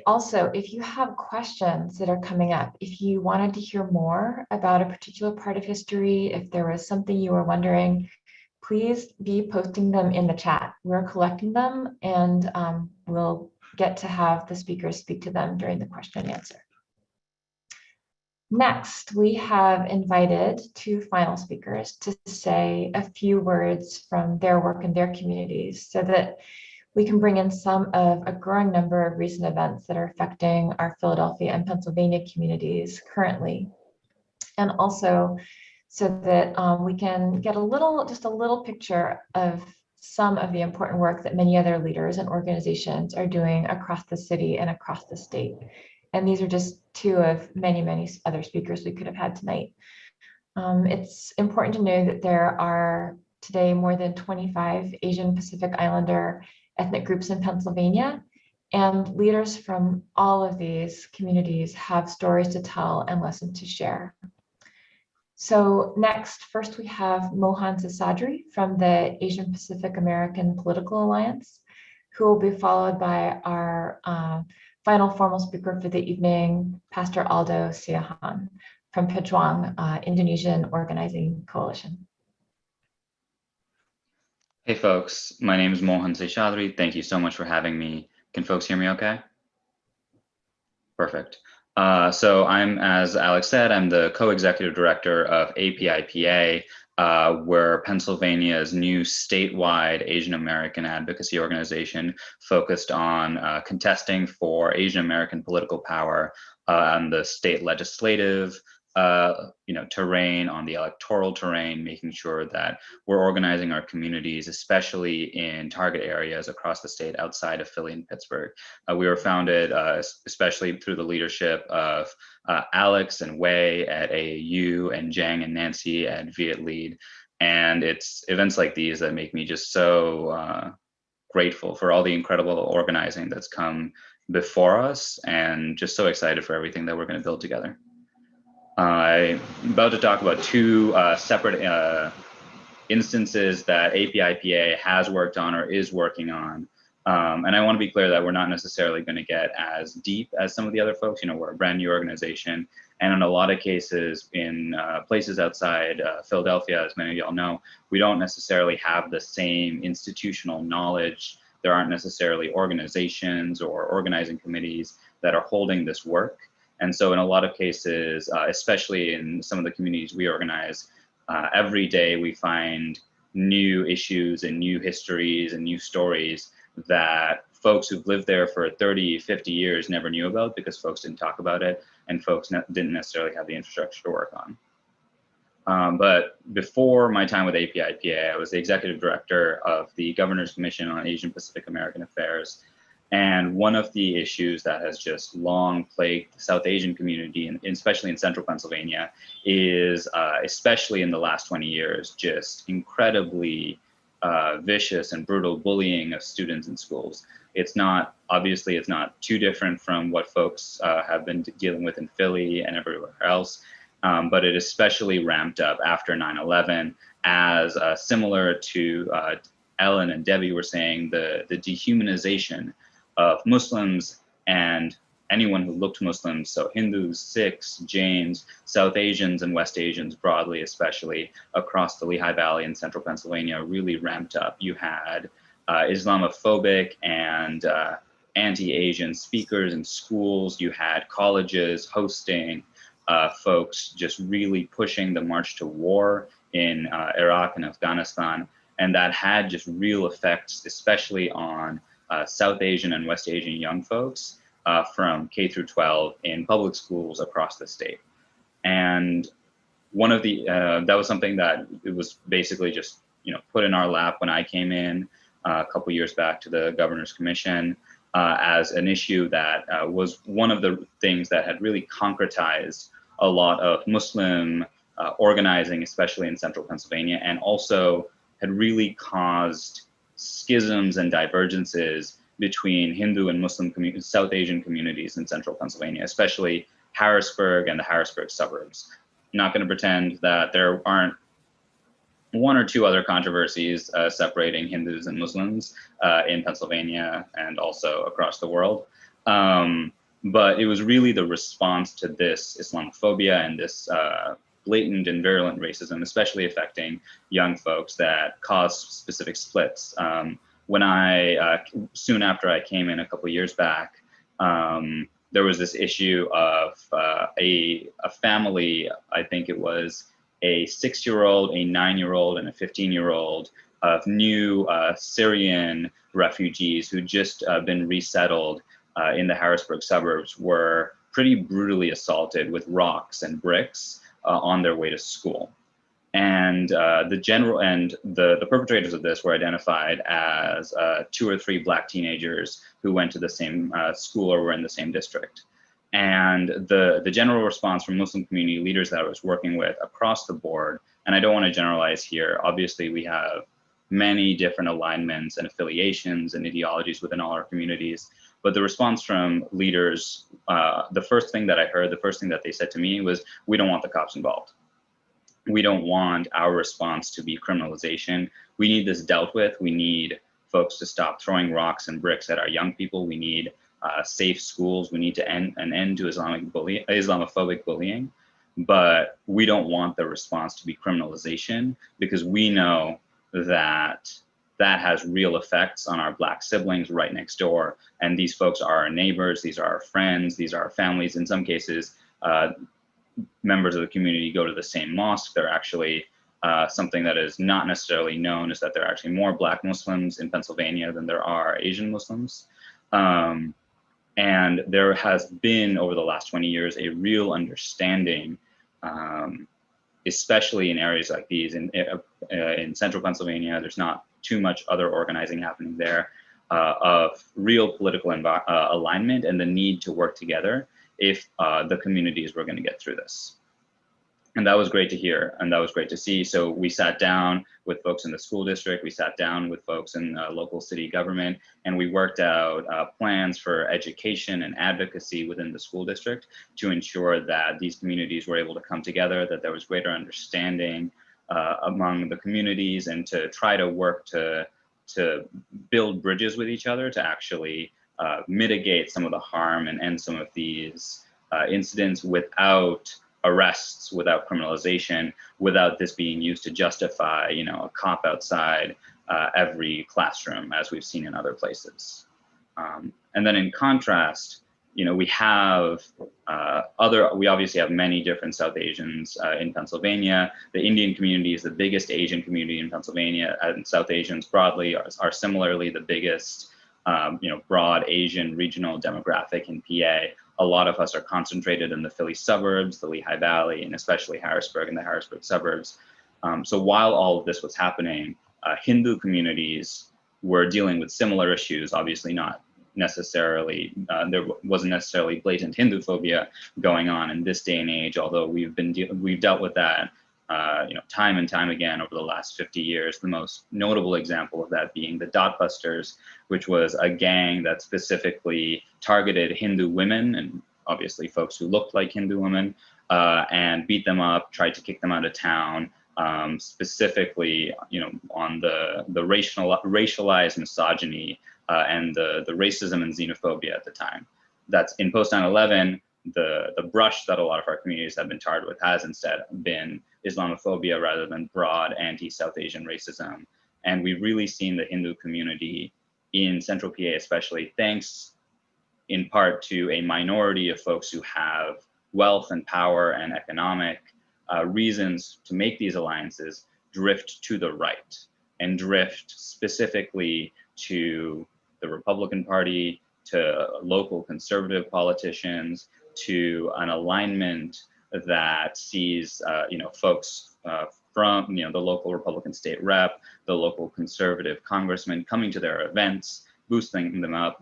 also, if you have questions that are coming up, if you wanted to hear more about a particular part of history, if there was something you were wondering, please be posting them in the chat. We're collecting them, and we'll get to have the speakers speak to them during the question and answer. Next, we have invited 2 final speakers to say a few words from their work in their communities, so that we can bring in some of a growing number of recent events that are affecting our Philadelphia and Pennsylvania communities currently. And also so that we can get just a little picture of some of the important work that many other leaders and organizations are doing across the city and across the state. And these are just 2 of many, many other speakers we could have had tonight. It's important to know that there are today more than 25 Asian Pacific Islander ethnic groups in Pennsylvania, and leaders from all of these communities have stories to tell and lessons to share. So next, first we have Mohan Seshadri from the Asian Pacific American Political Alliance, who will be followed by our final formal speaker for the evening, Pastor Aldo Siahaan from Pejuang Indonesian Organizing Coalition. Hey folks, my name is Mohan Seshadri. Thank you so much for having me. Can folks hear me okay? Perfect. So I'm, as Alex said, I'm the co-executive director of APIPA. We're Pennsylvania's new statewide Asian American advocacy organization focused on contesting for Asian American political power on the state legislative, terrain, on the electoral terrain, making sure that we're organizing our communities, especially in target areas across the state outside of Philly and Pittsburgh. We were founded especially through the leadership of Alex and Wei at AAU and Zhang and Nancy at Viet Lead. And it's events like these that make me just so grateful for all the incredible organizing that's come before us, and just so excited for everything that we're going to build together. I'm about to talk about two separate instances that APIPA has worked on or is working on. And I want to be clear that we're not necessarily going to get as deep as some of the other folks. We're a brand new organization. And in a lot of cases, in places outside Philadelphia, as many of y'all know, we don't necessarily have the same institutional knowledge. There aren't necessarily organizations or organizing committees that are holding this work. And so in a lot of cases, especially in some of the communities we organize, every day we find new issues and new histories and new stories that folks who've lived there for 30, 50 years never knew about, because folks didn't talk about it and folks didn't necessarily have the infrastructure to work on. But before my time with APIPA, I was the executive director of the Governor's Commission on Asian Pacific American Affairs. And one of the issues that has just long plagued the South Asian community, and especially in central Pennsylvania, is, especially in the last 20 years, just incredibly vicious and brutal bullying of students in schools. Obviously, it's not too different from what folks have been dealing with in Philly and everywhere else, but it especially ramped up after 9/11, as similar to Ellen and Debbie were saying, the dehumanization of Muslims and anyone who looked Muslim, so Hindus, Sikhs, Jains, South Asians, and West Asians broadly, especially across the Lehigh Valley in central Pennsylvania, really ramped up. You had Islamophobic and anti-Asian speakers in schools. You had colleges hosting folks just really pushing the march to war in Iraq and Afghanistan. And that had just real effects, especially on South Asian and West Asian young folks from K through 12 in public schools across the state. And one of the, that was something that it was basically just, put in our lap when I came in a couple years back to the Governor's Commission as an issue that was one of the things that had really concretized a lot of Muslim organizing, especially in central Pennsylvania, and also had really caused schisms and divergences between Hindu and Muslim South Asian communities in central Pennsylvania, especially Harrisburg and the Harrisburg suburbs. I'm not going to pretend that there aren't one or two other controversies separating Hindus and Muslims in Pennsylvania and also across the world. But it was really the response to this Islamophobia and this blatant and virulent racism, especially affecting young folks, that caused specific splits. When soon after I came in a couple of years back, there was this issue of a family, I think it was a 6-year-old, a 9-year-old, and a 15-year-old of new Syrian refugees who'd just been resettled in the Harrisburg suburbs, were pretty brutally assaulted with rocks and bricks on their way to school. And the perpetrators of this were identified as 2 or 3 Black teenagers who went to the same school or were in the same district. And the general response from Muslim community leaders that I was working with across the board, and I don't want to generalize here, obviously we have many different alignments and affiliations and ideologies within all our communities, but the response from leaders, the first thing that I heard, the first thing that they said to me was, we don't want the cops involved. We don't want our response to be criminalization. We need this dealt with. We need folks to stop throwing rocks and bricks at our young people. We need safe schools. We need to end an end to Islamophobic bullying. But we don't want the response to be criminalization, because we know that that has real effects on our Black siblings right next door. And these folks are our neighbors, these are our friends, these are our families. In some cases, members of the community go to the same mosque. They're actually something that is not necessarily known is that there are actually more Black Muslims in Pennsylvania than there are Asian Muslims. And there has been, over the last 20 years, a real understanding, especially in areas like these. In central Pennsylvania, there's not too much other organizing happening there, of real political alignment and the need to work together if the communities were going to get through this. And that was great to hear, and that was great to see. So we sat down with folks in the school district, we sat down with folks in local city government, and we worked out plans for education and advocacy within the school district to ensure that these communities were able to come together, that there was greater understanding among the communities, and to try to work to build bridges with each other to actually mitigate some of the harm and end some of these incidents without arrests, without criminalization, without this being used to justify, a cop outside every classroom, as we've seen in other places. And then in contrast, we have we obviously have many different South Asians in Pennsylvania. The Indian community is the biggest Asian community in Pennsylvania, and South Asians broadly are similarly the biggest, broad Asian regional demographic in PA. A lot of us are concentrated in the Philly suburbs, the Lehigh Valley, and especially Harrisburg and the Harrisburg suburbs. So while all of this was happening, Hindu communities were dealing with similar issues, obviously not necessarily, there wasn't necessarily blatant Hindu phobia going on in this day and age, although we've dealt with that time and time again over the last 50 years. The most notable example of that being the Dot Busters, which was a gang that specifically targeted Hindu women, and obviously folks who looked like Hindu women, and beat them up, tried to kick them out of town, specifically, on the racialized misogyny and the racism and xenophobia at the time. That's in post 9/11. The brush that a lot of our communities have been tarred with has instead been Islamophobia rather than broad anti-South Asian racism. And we've really seen the Hindu community in Central PA, especially thanks in part to a minority of folks who have wealth and power and economic reasons to make these alliances, drift to the right and drift specifically to the Republican Party, to local conservative politicians, to an alignment that sees, folks from, the local Republican state rep, the local conservative congressman coming to their events, boosting them up,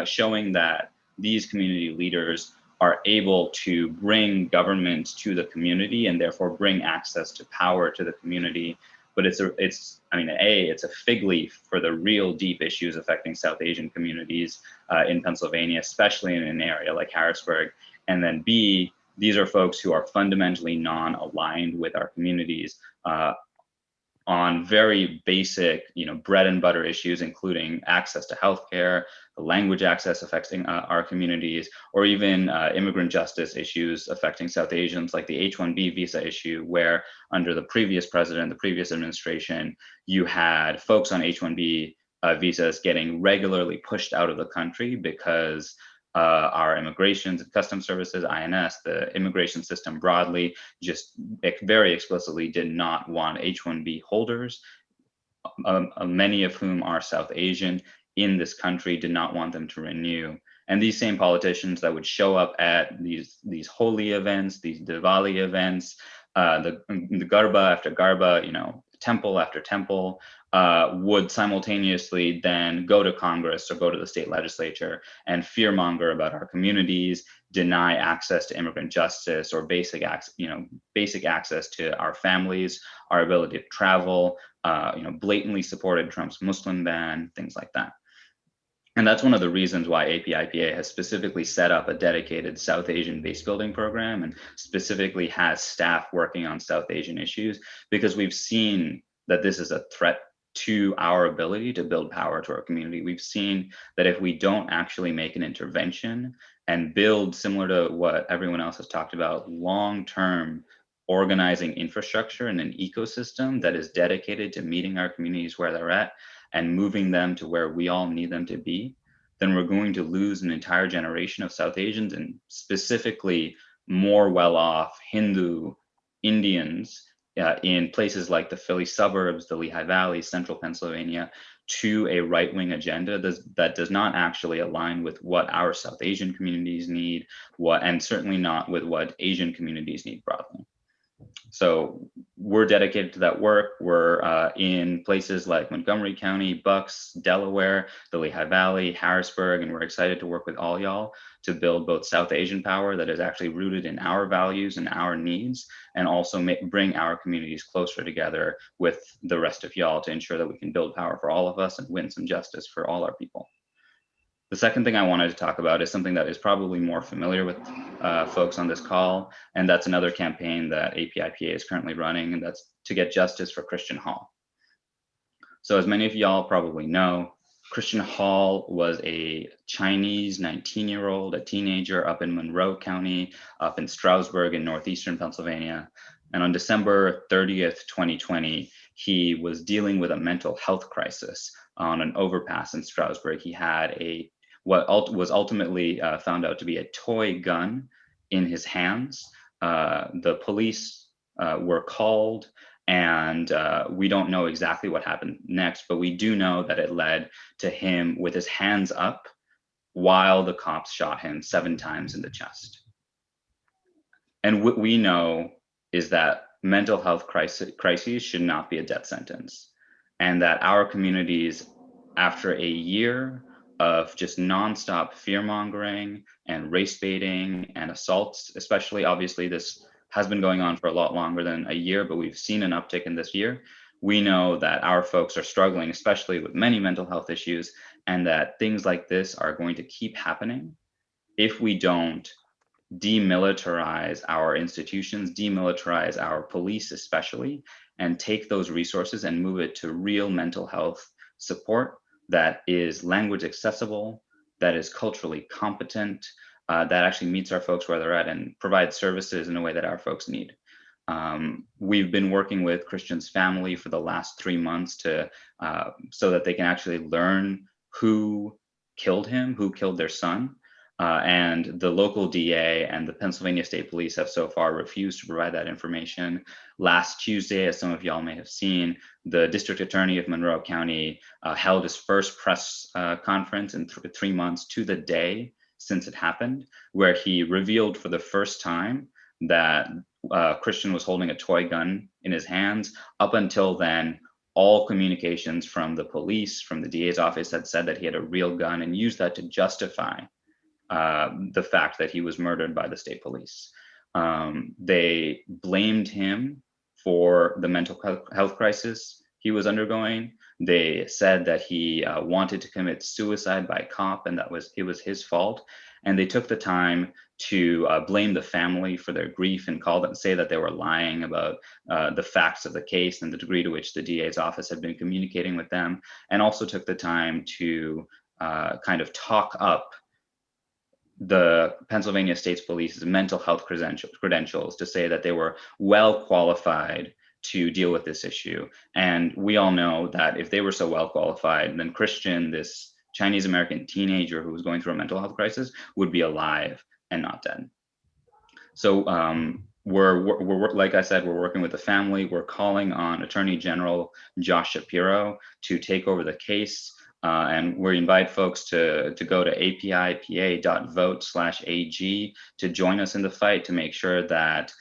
showing that these community leaders are able to bring government to the community and therefore bring access to power to the community. But it's a fig leaf for the real deep issues affecting South Asian communities in Pennsylvania, especially in an area like Harrisburg. And then B, these are folks who are fundamentally non-aligned with our communities on very basic, bread and butter issues, including access to healthcare, the language access affecting our communities, or even immigrant justice issues affecting South Asians, like the H-1B visa issue, where under the previous president, the previous administration, you had folks on H-1B visas getting regularly pushed out of the country because our immigration and customs services, INS, the immigration system broadly, just very explicitly did not want H-1B holders, many of whom are South Asian, in this country, did not want them to renew. And these same politicians that would show up at these holy events, these Diwali events, the Garba after Garba, temple after temple, would simultaneously then go to Congress or go to the state legislature and fearmonger about our communities, deny access to immigrant justice or basic access to our families, our ability to travel, blatantly supported Trump's Muslim ban, things like that. And that's one of the reasons why APIPA has specifically set up a dedicated South Asian base building program and specifically has staff working on South Asian issues, because we've seen that this is a threat to our ability to build power to our community. We've seen that if we don't actually make an intervention and build, similar to what everyone else has talked about, long-term organizing infrastructure and an ecosystem that is dedicated to meeting our communities where they're at and moving them to where we all need them to be, then we're going to lose an entire generation of South Asians, and specifically more well-off Hindu Indians in places like the Philly suburbs, the Lehigh Valley, central Pennsylvania, to a right-wing agenda that does not actually align with what our South Asian communities need, and certainly not with what Asian communities need broadly. So we're dedicated to that work. We're in places like Montgomery County, Bucks, Delaware, the Lehigh Valley, Harrisburg, and we're excited to work with all y'all to build both South Asian power that is actually rooted in our values and our needs, and also bring our communities closer together with the rest of y'all to ensure that we can build power for all of us and win some justice for all our people. The second thing I wanted to talk about is something that is probably more familiar with folks on this call, and that's another campaign that APIPA is currently running, and that's to get justice for Christian Hall. So as many of y'all probably know, Christian Hall was a Chinese 19-year-old, a teenager up in Monroe County, up in Stroudsburg in northeastern Pennsylvania. And on December 30th, 2020, he was dealing with a mental health crisis on an overpass in Stroudsburg. He had what was ultimately found out to be a toy gun in his hands. The police were called, and we don't know exactly what happened next, but we do know that it led to him with his hands up while the cops shot him 7 times in the chest. And what we know is that mental health crises should not be a death sentence, and that our communities, after a year of just nonstop fear mongering and race baiting and assaults, especially, obviously this has been going on for a lot longer than a year, but we've seen an uptick in this year. We know that our folks are struggling, especially with many mental health issues, and that things like this are going to keep happening if we don't demilitarize our institutions, demilitarize our police especially, and take those resources and move it to real mental health support that is language accessible, that is culturally competent, that actually meets our folks where they're at and provides services in a way that our folks need. We've been working with Christian's family for the last 3 months so that they can actually learn who killed him, who killed their son. And the local DA and the Pennsylvania State Police have so far refused to provide that information. Last Tuesday, as some of y'all may have seen, the District Attorney of Monroe County held his first press conference in 3 months to the day since it happened, where he revealed for the first time that Christian was holding a toy gun in his hands. Up until then, all communications from the police, from the DA's office, had said that he had a real gun and used that to justify the fact that he was murdered by the state police. They blamed him for the mental health crisis he was undergoing. They said that he wanted to commit suicide by cop, and it was his fault. And they took the time to blame the family for their grief and say that they were lying about the facts of the case and the degree to which the DA's office had been communicating with them, and also took the time to kind of talk up the Pennsylvania State Police's mental health credentials to say that they were well qualified to deal with this issue. And we all know that if they were so well qualified, then Christian, this Chinese American teenager who was going through a mental health crisis, would be alive and not dead. So we're like I said, we're working with the family. We're calling on Attorney General Josh Shapiro to take over the case. And we invite folks to go to apipa.vote/AG to join us in the fight to make sure that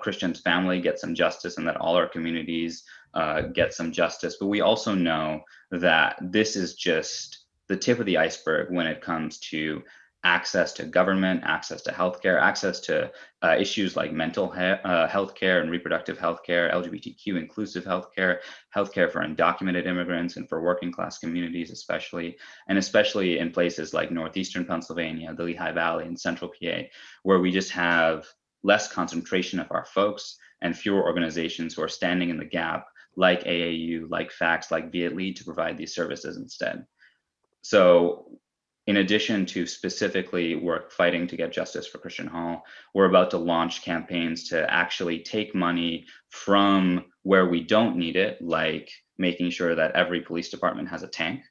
Christian's family gets some justice and that all our communities get some justice. But we also know that this is just the tip of the iceberg when it comes to access to government, access to healthcare, access to issues like mental health care and reproductive health care, LGBTQ inclusive healthcare, healthcare for undocumented immigrants and for working class communities especially, and especially in places like northeastern Pennsylvania, the Lehigh Valley, and central PA, where we just have less concentration of our folks and fewer organizations who are standing in the gap, like AAU, like FACTS, like Viet Lead, to provide these services instead. So in addition to specifically fighting to get justice for Christian Hall, we're about to launch campaigns to actually take money from where we don't need it, like making sure that every police department has a tank,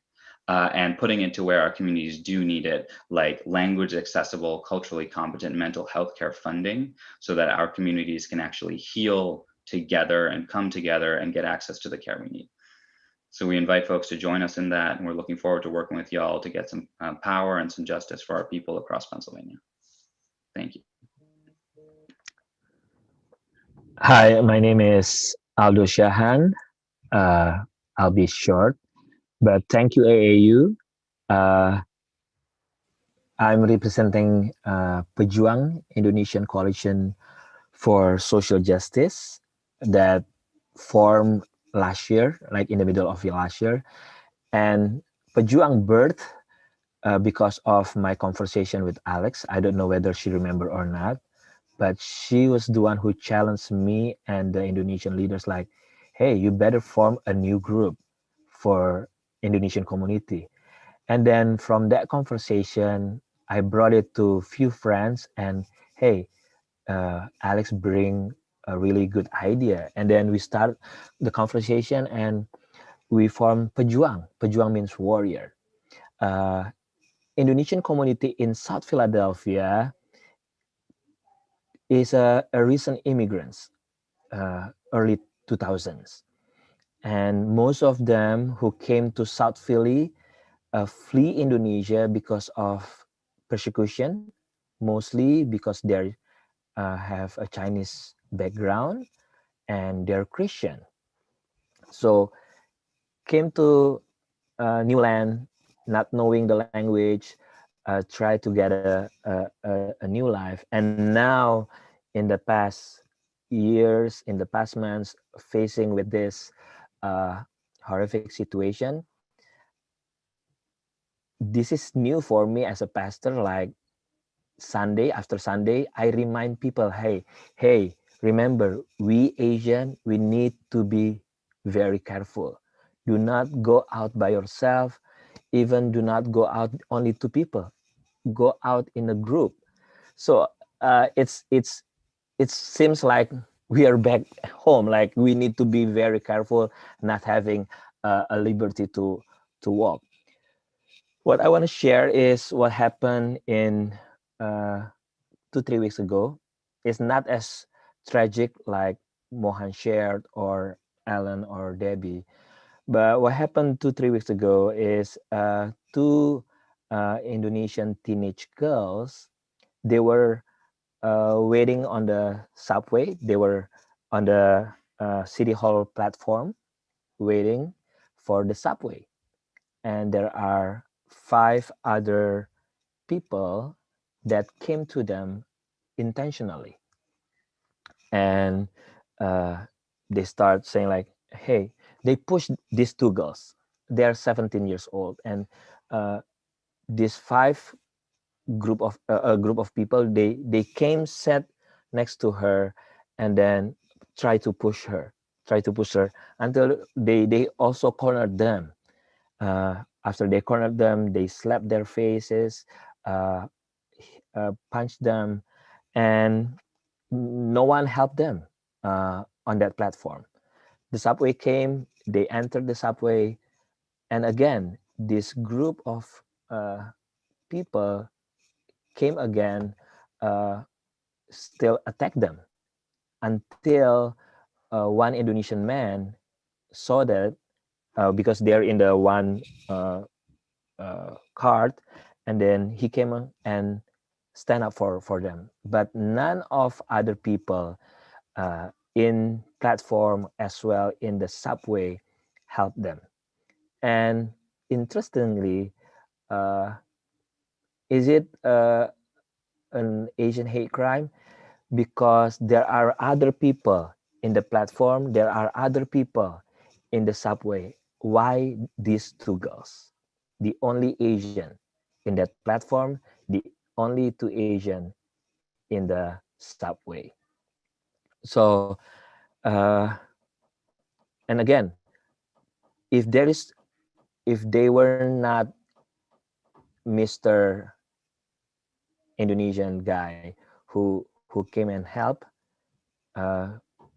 and putting it to where our communities do need it, like language accessible, culturally competent mental health care funding, so that our communities can actually heal together and come together and get access to the care we need. So we invite folks to join us in that, and we're looking forward to working with y'all to get some power and some justice for our people across Pennsylvania. Thank you. Hi, my name is Aldo Shahan. I'll be short, but thank you, AAU. I'm representing Pejuang Indonesian Coalition for Social Justice that formed last year, like in the middle of last year. And Pejuang birthed because of my conversation with Alex. I don't know whether she remember or not, but she was the one who challenged me and the Indonesian leaders like, hey, you better form a new group for Indonesian community. And then from that conversation, I brought it to few friends and, hey, Alex bring a really good idea. And then we start the conversation and we form Pejuang. Pejuang means warrior. Indonesian community in South Philadelphia is a recent immigrants, early 2000s. And most of them who came to South Philly flee Indonesia because of persecution, mostly because they have a Chinese background and they're Christian. So came to new land, not knowing the language, try to get a new life. And now in the past years, in the past months, facing with this horrific situation, this is new for me as a pastor. Like Sunday after Sunday, I remind people, hey, remember, we Asian, we need to be very careful. Do not go out by yourself. Even do not go out only two people. Go out in a group. So it seems like we are back home. Like we need to be very careful, not having a liberty to walk. What I want to share is what happened in 2-3 weeks ago. It's not as tragic like Mohan shared or Alan or Debbie, but what happened 2-3 weeks ago is two Indonesian teenage girls. They were waiting on the subway. They were on the city hall platform waiting for the subway, and there are 5 other people that came to them intentionally, and they start saying like, hey, they pushed these two girls. They're 17 years old, and these a group of people, they came, sat next to her, and then try to push her until they also cornered them. After they cornered them, they slapped their faces, uh, punched them, and no one helped them on that platform. The subway came, they entered the subway, and again, this group of people came again, still attacked them until one Indonesian man saw that because they're in the one cart, and then he came and stand up for them. But none of other people in platform as well in the subway helped them. And interestingly, is it an Asian hate crime? Because there are other people in the platform, there are other people in the subway. Why these two girls? The only Asian in that platform, the only two Asian in the subway. So, and again, if there is, if they were not Mr. Indonesian guy who came and helped,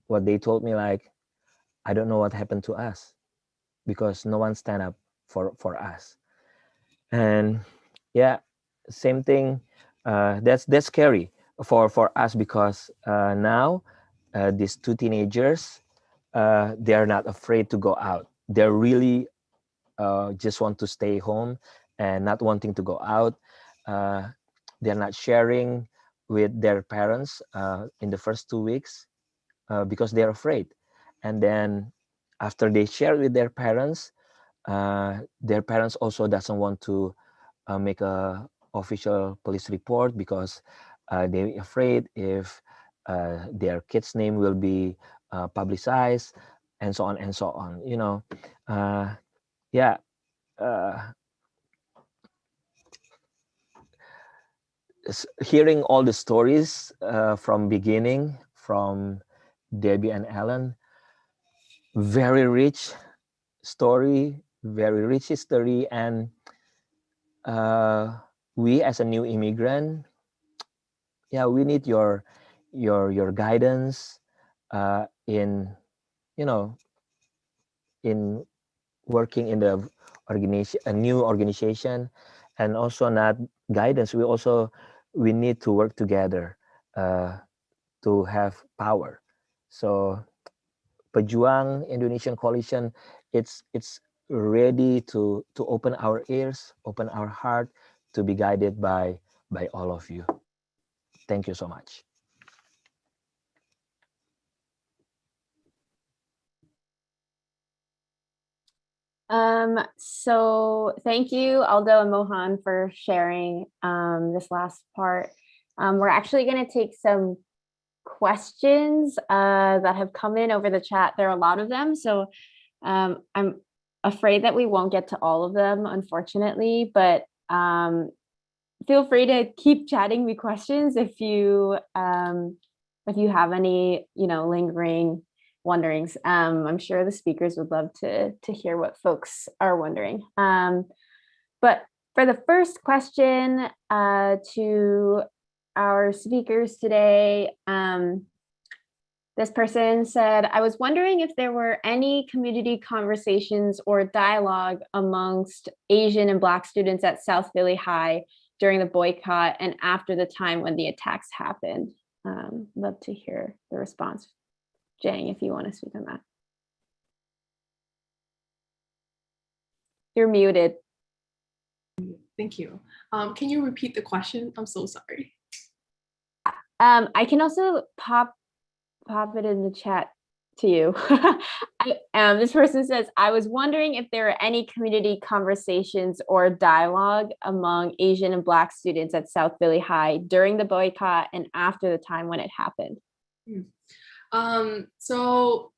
what they told me like, I don't know what happened to us. because no one stand up for us. And yeah, same thing. That's scary for us because now these two teenagers, they are not afraid to go out. They're really just want to stay home and not wanting to go out. They're not sharing with their parents in the first 2 weeks because they're afraid. And then after they share with their parents also doesn't want to make a official police report because they're afraid if their kid's name will be publicized and so on and so on. Yeah. Hearing all the stories from beginning from Debbie and Ellen, very rich story, very rich history, and we as a new immigrant, yeah, we need your guidance in in working in the organization, a new organization, and also not guidance. We need to work together to have power. So Pejuang Indonesian Coalition, it's ready to open our ears, open our heart to be guided by all of you. Thank you so much. So thank you, Aldo and Mohan, for sharing this last part. We're actually going to take some questions that have come in over the chat. There are a lot of them, so I'm afraid that we won't get to all of them, unfortunately, but feel free to keep chatting me questions if you have any, lingering wonderings. I'm sure the speakers would love to hear what folks are wondering. But for the first question to our speakers today, this person said, I was wondering if there were any community conversations or dialogue amongst Asian and Black students at South Philly High during the boycott and after the time when the attacks happened. Love to hear the response. Jang, if you want to speak on that. You're muted. Thank you. Can you repeat the question? I'm so sorry. I can also pop it in the chat to you. This person says, I was wondering if there are any community conversations or dialogue among Asian and Black students at South Philly High during the boycott and after the time when it happened. So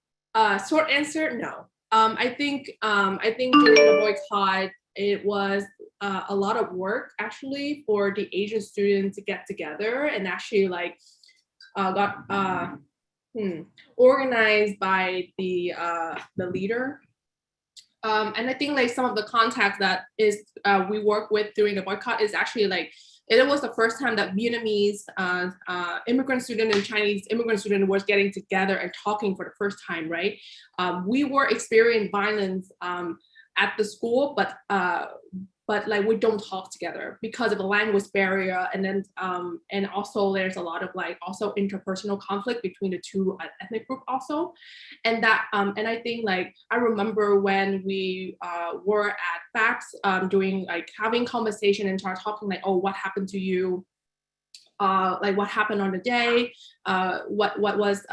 short answer, no. I think during the boycott, it was a lot of work actually for the Asian students to get together and actually got organized by the leader. And I think some of the contacts that we work with during the boycott is actually it was the first time that Vietnamese immigrant student and Chinese immigrant student was getting together and talking for the first time, right? We were experiencing violence at the school, but we don't talk together because of the language barrier, and then and also there's a lot of also interpersonal conflict between the two ethnic group also, and that and I think I remember when we were at FACS doing having conversation and start talking oh, what happened to you, what happened on the day, what was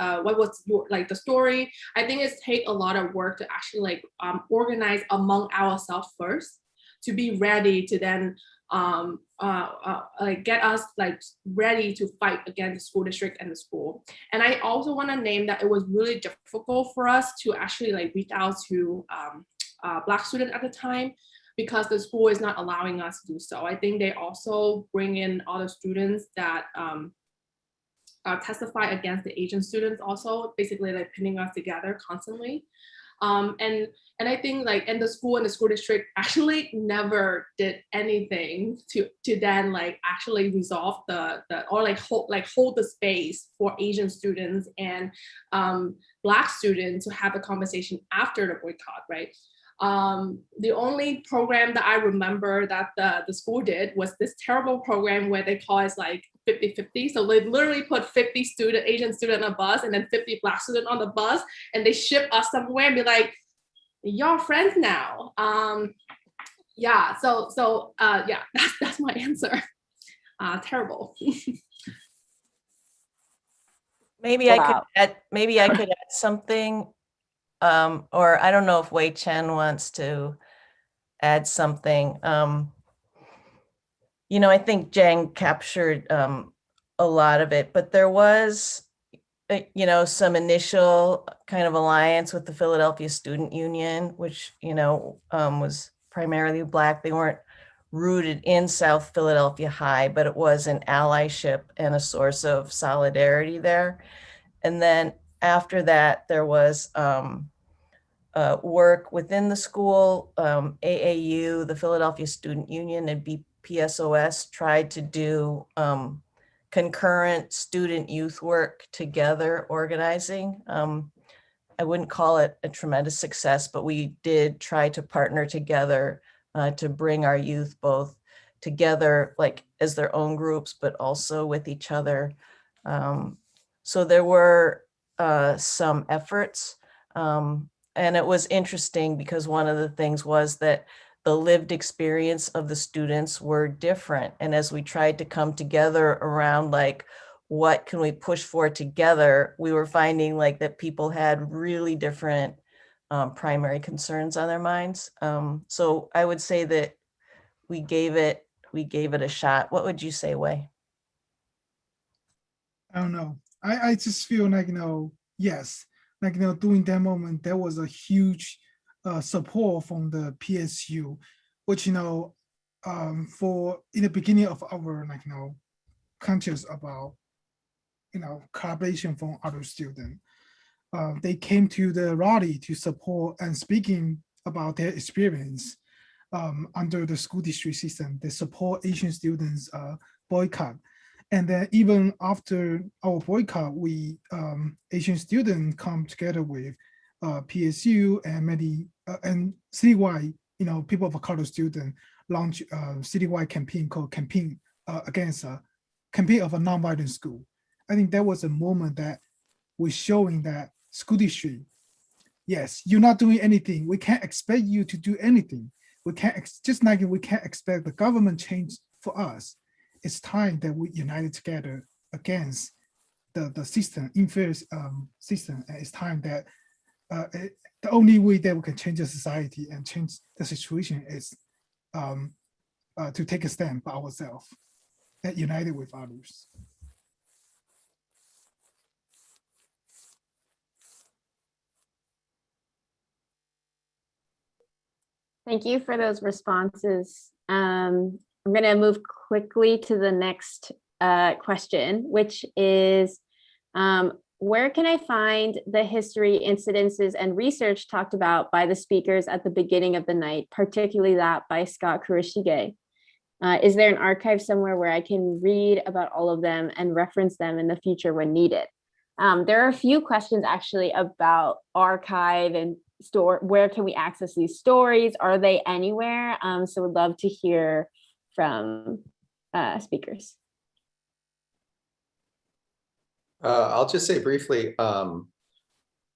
your the story. I think it's take a lot of work to actually organize among ourselves first, to be ready to then get us ready to fight against the school district and the school. And I also want to name that it was really difficult for us to actually reach out to Black students at the time, because the school is not allowing us to do so. I think they also bring in other students that testify against the Asian students also, basically pinning us together constantly. And I think and the school and the school district actually never did anything to then actually resolve or hold the space for Asian students and Black students to have a conversation after the boycott, right? The only program that I remember that the school did was this terrible program where they call it like 50-50. So they literally put 50 Asian student on a bus and then 50 Black student on the bus, and they ship us somewhere and be like, y'all friends now. Yeah, yeah, that's my answer. Terrible. Maybe I could Wow. add something, or I don't know if Wei Chen wants to add something. I think Jang captured a lot of it, but there was, some initial kind of alliance with the Philadelphia Student Union, which, was primarily Black. They weren't rooted in South Philadelphia High, but it was an allyship and a source of solidarity there. And then after that, there was work within the school. AAU, the Philadelphia Student Union, and BPSOS tried to do concurrent student youth work together, organizing. I wouldn't call it a tremendous success, but we did try to partner together to bring our youth both together, like as their own groups, but also with each other. So there were some efforts. And it was interesting because one of the things was that the lived experience of the students were different. And as we tried to come together around like, what can we push for together, we were finding like that people had really different primary concerns on their minds. So I would say that we gave it a shot. What would you say, Wei? I don't know. I just feel like, yes, like, during that moment, there was a huge support from the PSU, which, for in the beginning of our, conscious about, collaboration from other students. They came to the rally to support and speaking about their experience under the school district system. They support Asian students boycott. And then even after our boycott, we Asian students come together with PSU and many and citywide, people of color student launch a citywide campaign called Campaign Against Campaign of a Nonviolent School. I think that was a moment that was showing that school district, yes, you're not doing anything. We can't expect you to do anything. We can't just like we can't expect the government change for us. It's time that we united together against the system, unfair system. And it's time that the only way that we can change the society and change the situation is to take a stand by ourselves and united with others. Thank you for those responses. I'm going to move quickly to the next question, which is, where can I find the history, incidences, and research talked about by the speakers at the beginning of the night, particularly that by Scott Kurashige? Is there an archive somewhere where I can read about all of them and reference them in the future when needed? There are a few questions actually about archive and store. Where can we access these stories? Are they anywhere? So would love to hear from speakers. I'll just say briefly,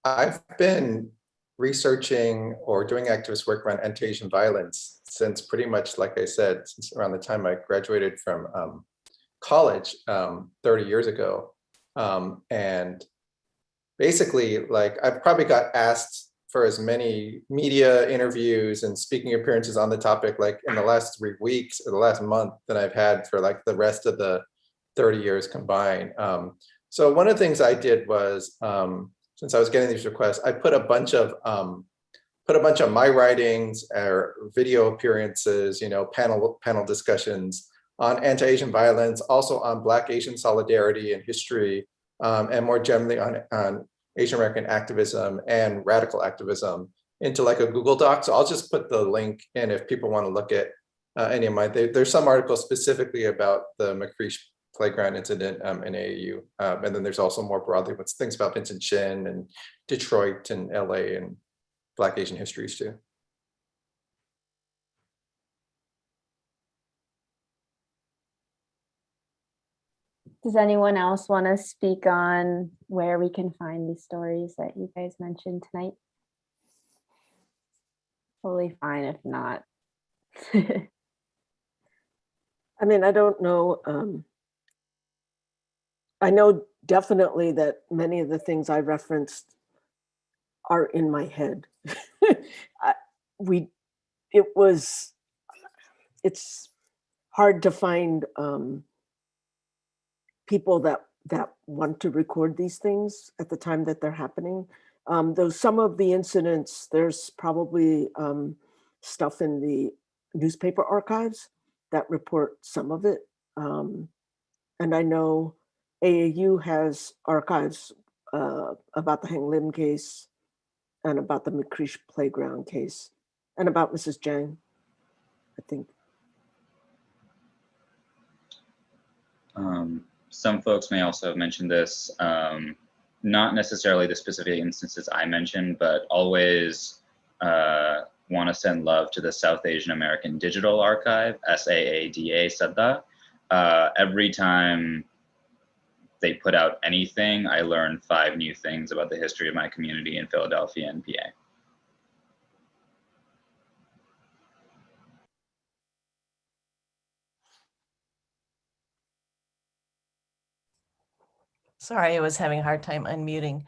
I've been researching or doing activist work around anti-Asian violence since pretty much, like I said, since around the time I graduated from college 30 years ago. And basically, like, I've probably got asked for as many media interviews and speaking appearances on the topic, like in the last 3 weeks or the last month, than I've had for like the rest of the 30 years combined. So one of the things I did was, since I was getting these requests, I put a bunch of my writings or video appearances, panel discussions on anti-Asian violence, also on Black Asian solidarity and history, and more generally on Asian American activism and radical activism into like a Google Doc. So I'll just put the link in if people want to look at any of mine. There's some articles specifically about the McCreesh Playground incident in AAU. And then there's also more broadly what's things about Vincent Chin and Detroit and LA and Black Asian histories too. Does anyone else want to speak on where we can find these stories that you guys mentioned tonight? Totally fine if not. I mean, I don't know. I know definitely that many of the things I referenced are in my head. It's hard to find people that want to record these things at the time that they're happening. Though some of the incidents, there's probably stuff in the newspaper archives that report some of it. And I know AAU has archives about the Hang Lim case and about the McCreesh Playground case and about Mrs. Jang, I think. Some folks may also have mentioned this, not necessarily the specific instances I mentioned, but always want to send love to the South Asian American Digital Archive, SAADA SADA. Every time they put out anything, I learn 5 new things about the history of my community in Philadelphia and PA. Sorry, I was having a hard time unmuting.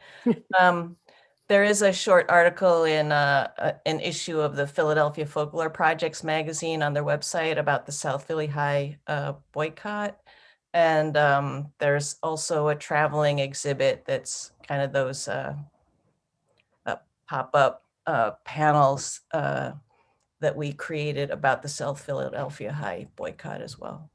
There is a short article in an issue of the Philadelphia Folklore Projects magazine on their website about the South Philly High boycott. And there's also a traveling exhibit that's kind of those pop-up panels that we created about the South Philadelphia High boycott as well.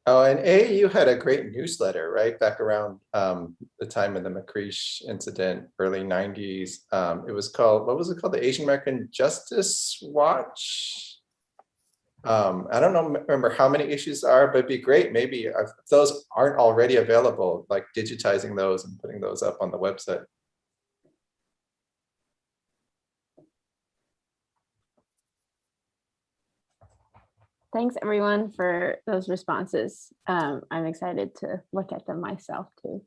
Oh, and AAU had a great newsletter, right? Back around the time of the McCreesh incident, early 90s. It was called, what was it called? The Asian American Justice Watch. I don't know, remember how many issues are, but it'd be great. Maybe if those aren't already available, like digitizing those and putting those up on the website. Thanks everyone for those responses. I'm excited to look at them myself too.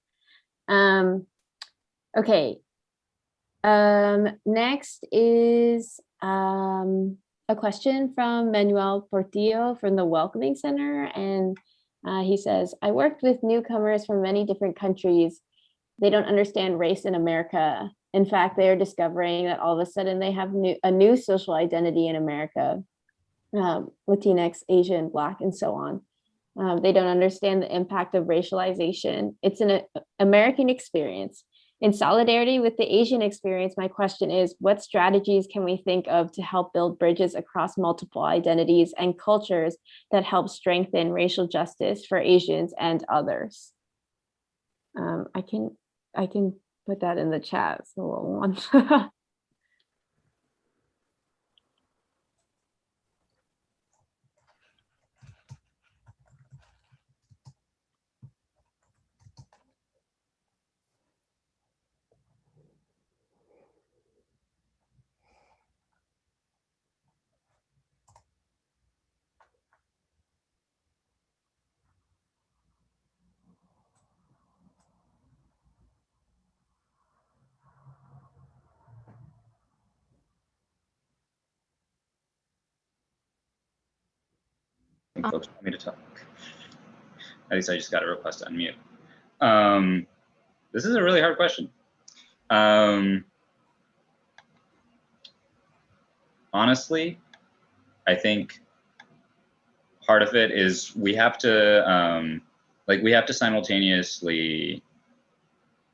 Okay. Next is a question from Manuel Portillo from the Welcoming Center. And he says, I worked with newcomers from many different countries. They don't understand race in America. In fact, they are discovering that all of a sudden they have a new social identity in America. Latinx, Asian, Black, and so on. They don't understand the impact of racialization. It's an American experience. In solidarity with the Asian experience, my question is, what strategies can we think of to help build bridges across multiple identities and cultures that help strengthen racial justice for Asians and others? I can put that in the chat. It's a little one. I think folks want me to talk. At least I just got a request to unmute. This is a really hard question. Honestly, I think part of it is we have to simultaneously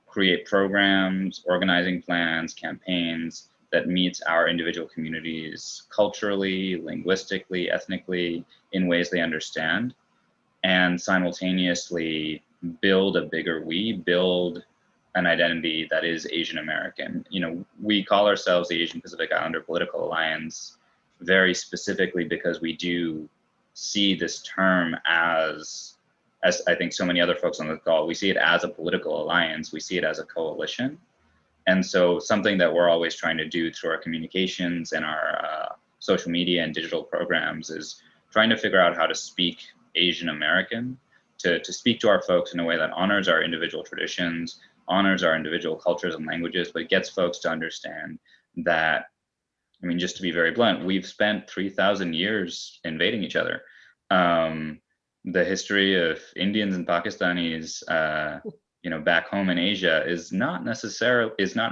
create programs, organizing plans, campaigns that meets our individual communities culturally, linguistically, ethnically, in ways they understand, and simultaneously build a bigger we, build an identity that is Asian American. You know, we call ourselves the Asian Pacific Islander Political Alliance very specifically because we do see this term as I think so many other folks on the call, we see it as a political alliance, we see it as a coalition. And so something that we're always trying to do through our communications and our social media and digital programs is trying to figure out how to speak Asian American, to speak to our folks in a way that honors our individual traditions, honors our individual cultures and languages, but gets folks to understand that, I mean, just to be very blunt, we've spent 3,000 years invading each other. The history of Indians and Pakistanis, back home in Asia is not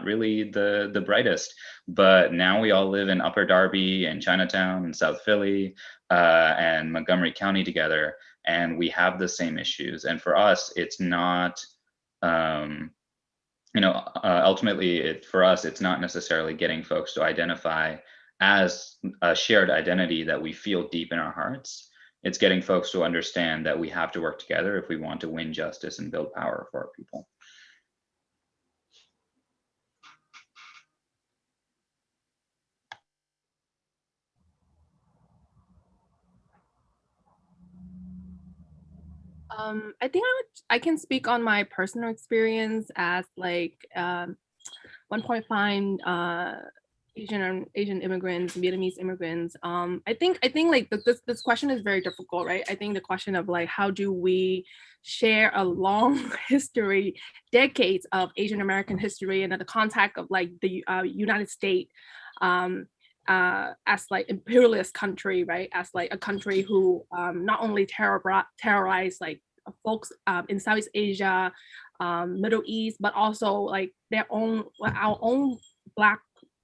really the brightest. But now we all live in Upper Darby and Chinatown and South Philly and Montgomery County together, and we have the same issues. And for us, it's not. Ultimately, for us, it's not necessarily getting folks to identify as a shared identity that we feel deep in our hearts. It's getting folks to understand that we have to work together if we want to win justice and build power for our people. I think I can speak on my personal experience as like 1.5 Asian immigrants, Vietnamese immigrants. I think like this question is very difficult, right? I think the question of like how do we share a long history, decades of Asian American history, and in the context of like the United States as like imperialist country, right? As like a country who not only terrorize like folks in Southeast Asia, Middle East, but also like our own Black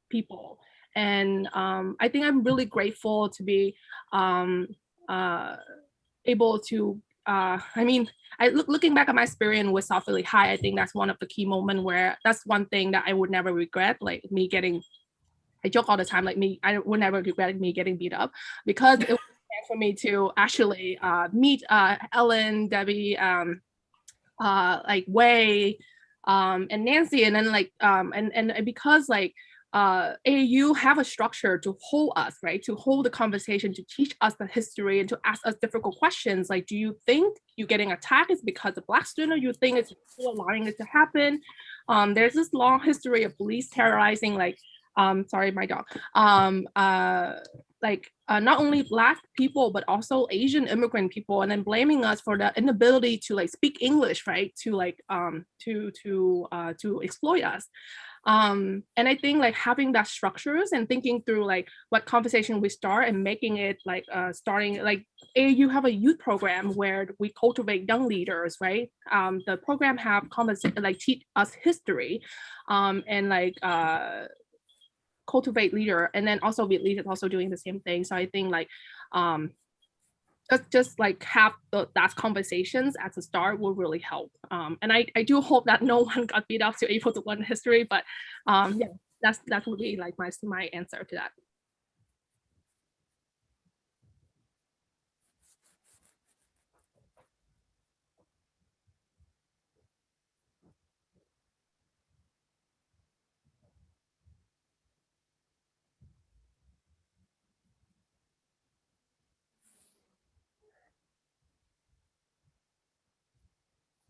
people. And I think I'm really grateful to be able to looking back at my experience with South Philly High, I think that's one of the key moments where that's one thing that I would never regret, like me getting, I joke all the time, like I would never regret me getting beat up, because it was for me to actually meet Ellen, Debbie, like Wei, and Nancy, and then like and because like AAU have a structure to hold us, right? To hold the conversation, to teach us the history, and to ask us difficult questions. Like, do you think you getting attacked is because of Black student? You think it's allowing it to happen? There's this long history of police terrorizing, like, sorry, my dog. Not only Black people, but also Asian immigrant people, and then blaming us for the inability to like speak English, right? To like to exploit us. And I think like having that structures and thinking through like what conversation we start and making it like starting like AAU have a youth program where we cultivate young leaders, right? The program have conversation like teach us history, and like cultivate leader, and then also Viet is also doing the same thing. So I think like just like have that conversations at the start will really help. And I do hope that no one got beat up to able to learn history, but yeah, that would be like my answer to that.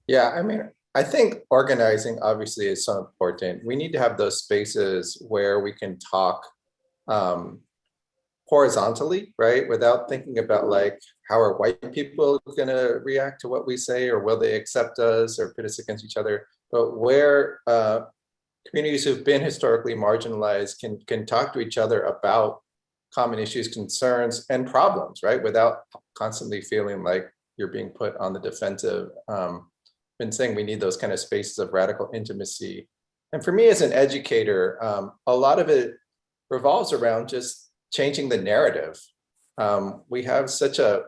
Yeah, I mean, I think organizing obviously is so important. We need to have those spaces where we can talk horizontally, right? Without thinking about like, how are white people gonna react to what we say, or will they accept us or pit us against each other? But where communities who've been historically marginalized can talk to each other about common issues, concerns, and problems, right? Without constantly feeling like you're being put on the defensive. Been saying we need those kind of spaces of radical intimacy. And for me as an educator, a lot of it revolves around just changing the narrative. We have such a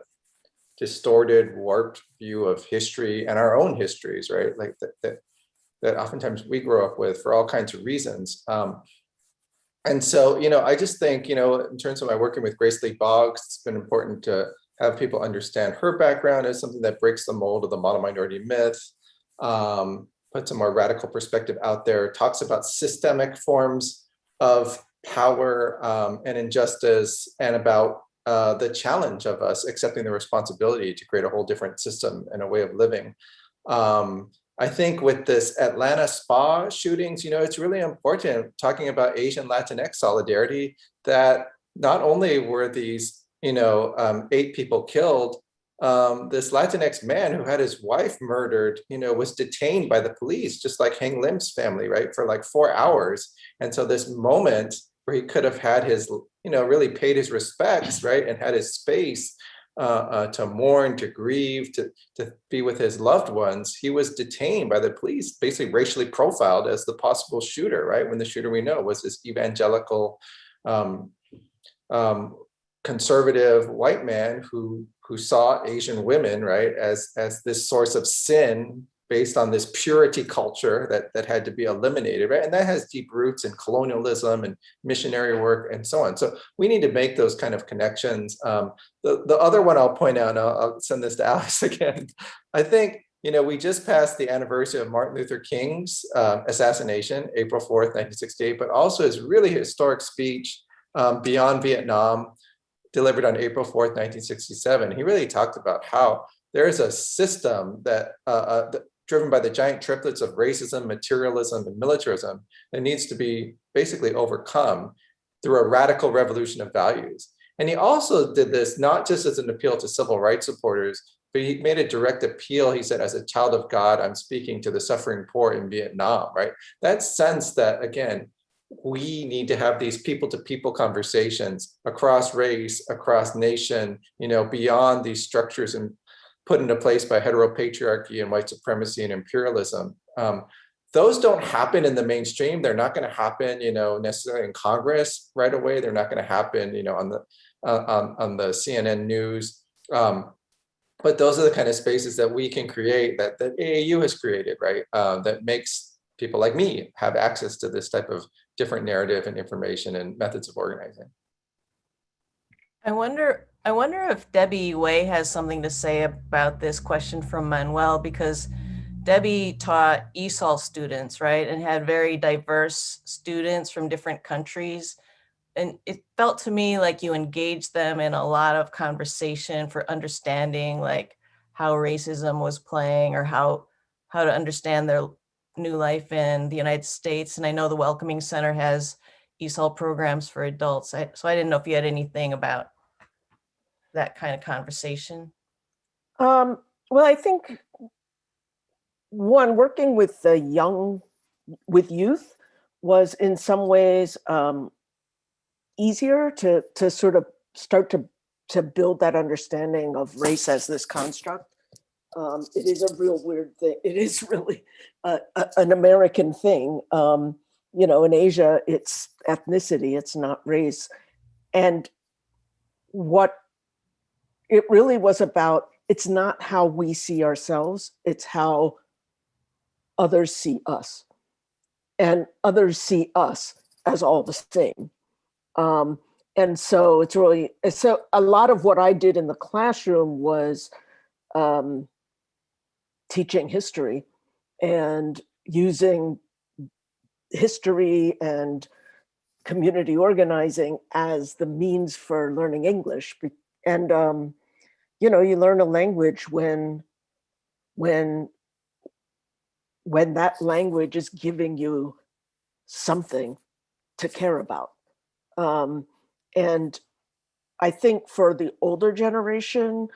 distorted, warped view of history and our own histories, right? Like that oftentimes we grow up with for all kinds of reasons. And so, I just think, in terms of my working with Grace Lee Boggs, it's been important to have people understand her background as something that breaks the mold of the model minority myth, puts a more radical perspective out there, talks about systemic forms of power and injustice, and about the challenge of us accepting the responsibility to create a whole different system and a way of living. I think with this Atlanta spa shootings, it's really important talking about Asian Latinx solidarity, that not only were these, 8 people killed, this Latinx man who had his wife murdered, was detained by the police, just like Hang Lim's family, right, for like 4 hours. And so this moment where he could have had his, really paid his respects, right, and had his space to mourn, to grieve, to be with his loved ones, he was detained by the police, basically racially profiled as the possible shooter, right? When the shooter we know was this evangelical, conservative white man who saw Asian women, right, as this source of sin based on this purity culture that had to be eliminated, right? And that has deep roots in colonialism and missionary work and so on. So we need to make those kind of connections. The other one I'll point out, and I'll send this to Alex again. I think, we just passed the anniversary of Martin Luther King's assassination, April 4th, 1968, but also his really historic speech, Beyond Vietnam, delivered on April 4th, 1967. He really talked about how there is a system that driven by the giant triplets of racism, materialism, and militarism that needs to be basically overcome through a radical revolution of values. And he also did this not just as an appeal to civil rights supporters, but he made a direct appeal. He said, as a child of God, I'm speaking to the suffering poor in Vietnam, right? That sense that, again, we need to have these people-to-people conversations across race, across nation, beyond these structures and put into place by heteropatriarchy and white supremacy and imperialism. Those don't happen in the mainstream. They're not going to happen, necessarily in Congress right away. They're not going to happen, on the CNN news. But those are the kind of spaces that we can create, that AAU has created, right? That makes people like me have access to this type of different narrative and information and methods of organizing. I wonder if Debbie Way has something to say about this question from Manuel, because Debbie taught ESOL students, right, and had very diverse students from different countries. And it felt to me like you engaged them in a lot of conversation for understanding like how racism was playing, or how to understand their new life in the United States. And I know the Welcoming Center has ESOL programs for adults. So I didn't know if you had anything about that kind of conversation. Well, I think one, working with youth was in some ways easier to sort of start to build that understanding of race as this construct. It is a real weird thing. It is really an American thing. In Asia, it's ethnicity, it's not race. And what it really was about, it's not how we see ourselves, it's how others see us. And others see us as all the same. And so it's really, so a lot of what I did in the classroom was teaching history and using history and community organizing as the means for learning English. And, you learn a language when that language is giving you something to care about. And I think for the older generation,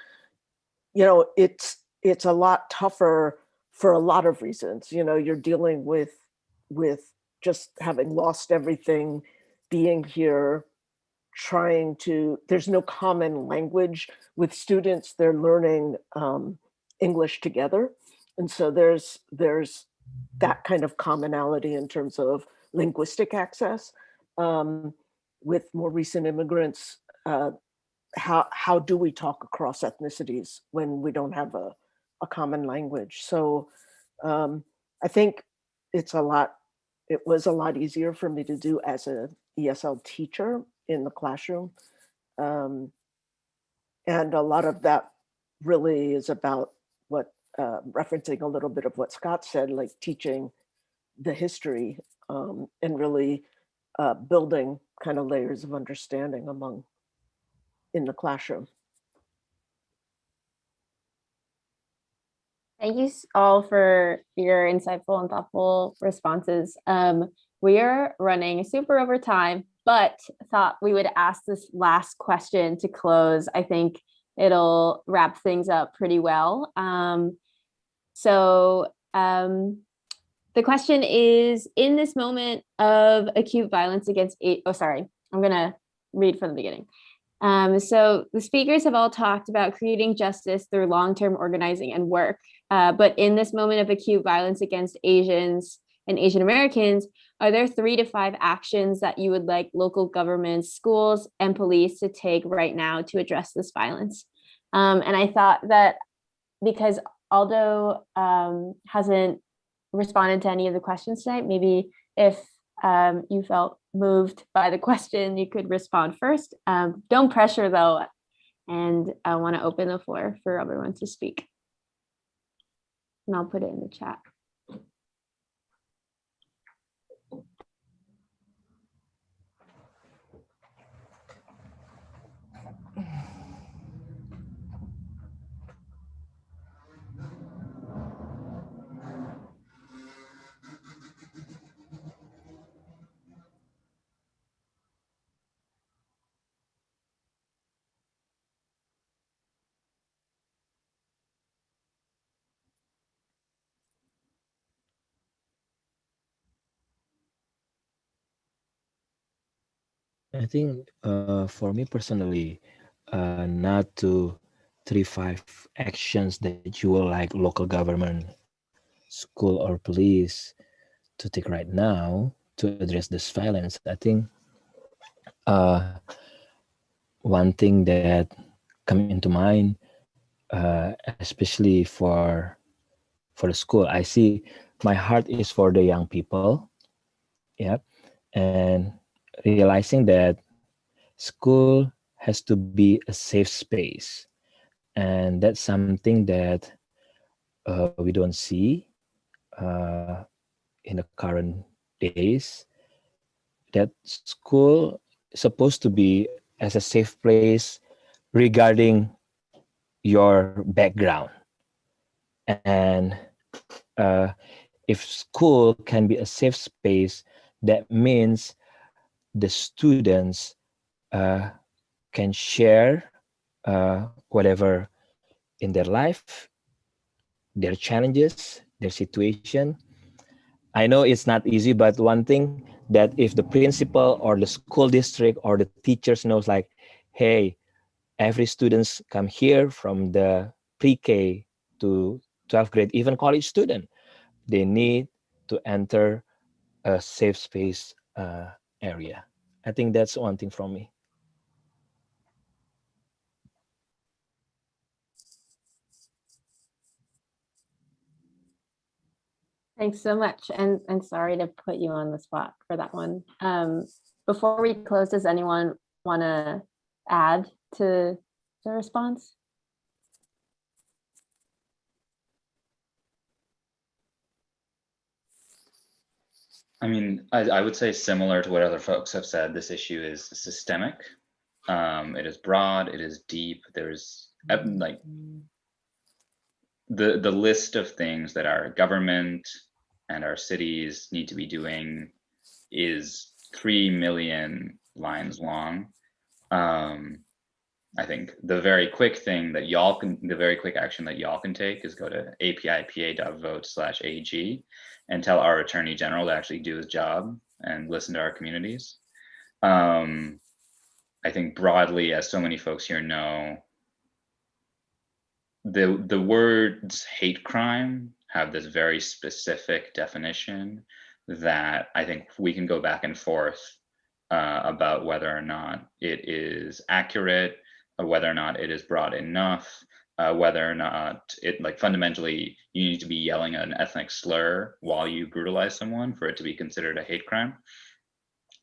it's a lot tougher for a lot of reasons. You're dealing with just having lost everything, being here, there's no common language with students. They're learning English together. And so there's that kind of commonality in terms of linguistic access. With more recent immigrants, how do we talk across ethnicities when we don't have a common language? So I think it was a lot easier for me to do as an ESL teacher in the classroom. And a lot of that really is about referencing a little bit of what Scott said, like teaching the history and really building kind of layers of understanding in the classroom. Thank you all for your insightful and thoughtful responses. We are running super over time, but thought we would ask this last question to close. I think it'll wrap things up pretty well. The question is, in this moment of acute violence against, I'm gonna read from the beginning. So the speakers have all talked about creating justice through long-term organizing and work. But in this moment of acute violence against Asians and Asian Americans, are there 3 to 5 actions that you would like local governments, schools, and police to take right now to address this violence? And I thought that because Aldo hasn't responded to any of the questions tonight, maybe if you felt moved by the question, you could respond first. Don't pressure though, and I want to open the floor for everyone to speak. And I'll put it in the chat. I think for me personally, not to 3-5 actions that you will like local government, school or police to take right now to address this violence. I think one thing that come into mind, especially for the school, I see my heart is for the young people. Yep. And realizing that school has to be a safe space, and that's something that we don't see in the current days, that school is supposed to be as a safe place regarding your background. And if school can be a safe space, that means the students can share whatever in their life, their challenges, their situation. I know it's not easy, but one thing that if the principal or the school district or the teachers knows like, hey, every students come here from the pre-K to 12th grade, even college student, they need to enter a safe space area. I think that's one thing from me. Thanks so much. And sorry to put you on the spot for that one. Before we close, does anyone want to add to the response? I mean, I would say similar to what other folks have said, this issue is systemic. It is broad, it is deep. There's like the list of things that our government and our cities need to be doing is 3 million lines long. I think the very quick thing that y'all can, the very quick action that y'all can take is go to apipa.vote/AG and tell our Attorney General to actually do his job and listen to our communities. I think broadly, as so many folks here know, the words hate crime have this very specific definition that I think we can go back and forth about whether or not it is accurate, whether or not it is broad enough, whether or not it, like, fundamentally you need to be yelling an ethnic slur while you brutalize someone for it to be considered a hate crime.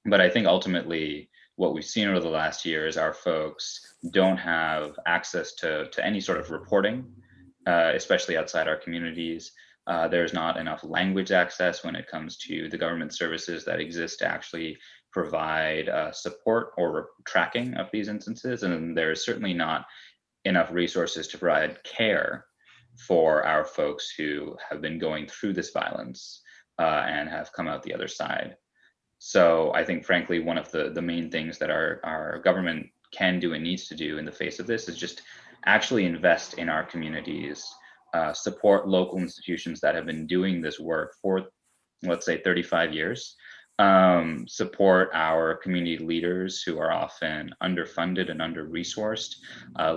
But I think ultimately what we've seen over the last year is our folks don't have access to any sort of reporting, especially outside our communities. There's not enough language access when it comes to the government services that exist to actually provide support or tracking of these instances. And there's certainly not enough resources to provide care for our folks who have been going through this violence and have come out the other side. So I think, frankly, one of the main things that our government can do and needs to do in the face of this is just actually invest in our communities, support local institutions that have been doing this work for, let's say, 35 years, support our community leaders who are often underfunded and under-resourced,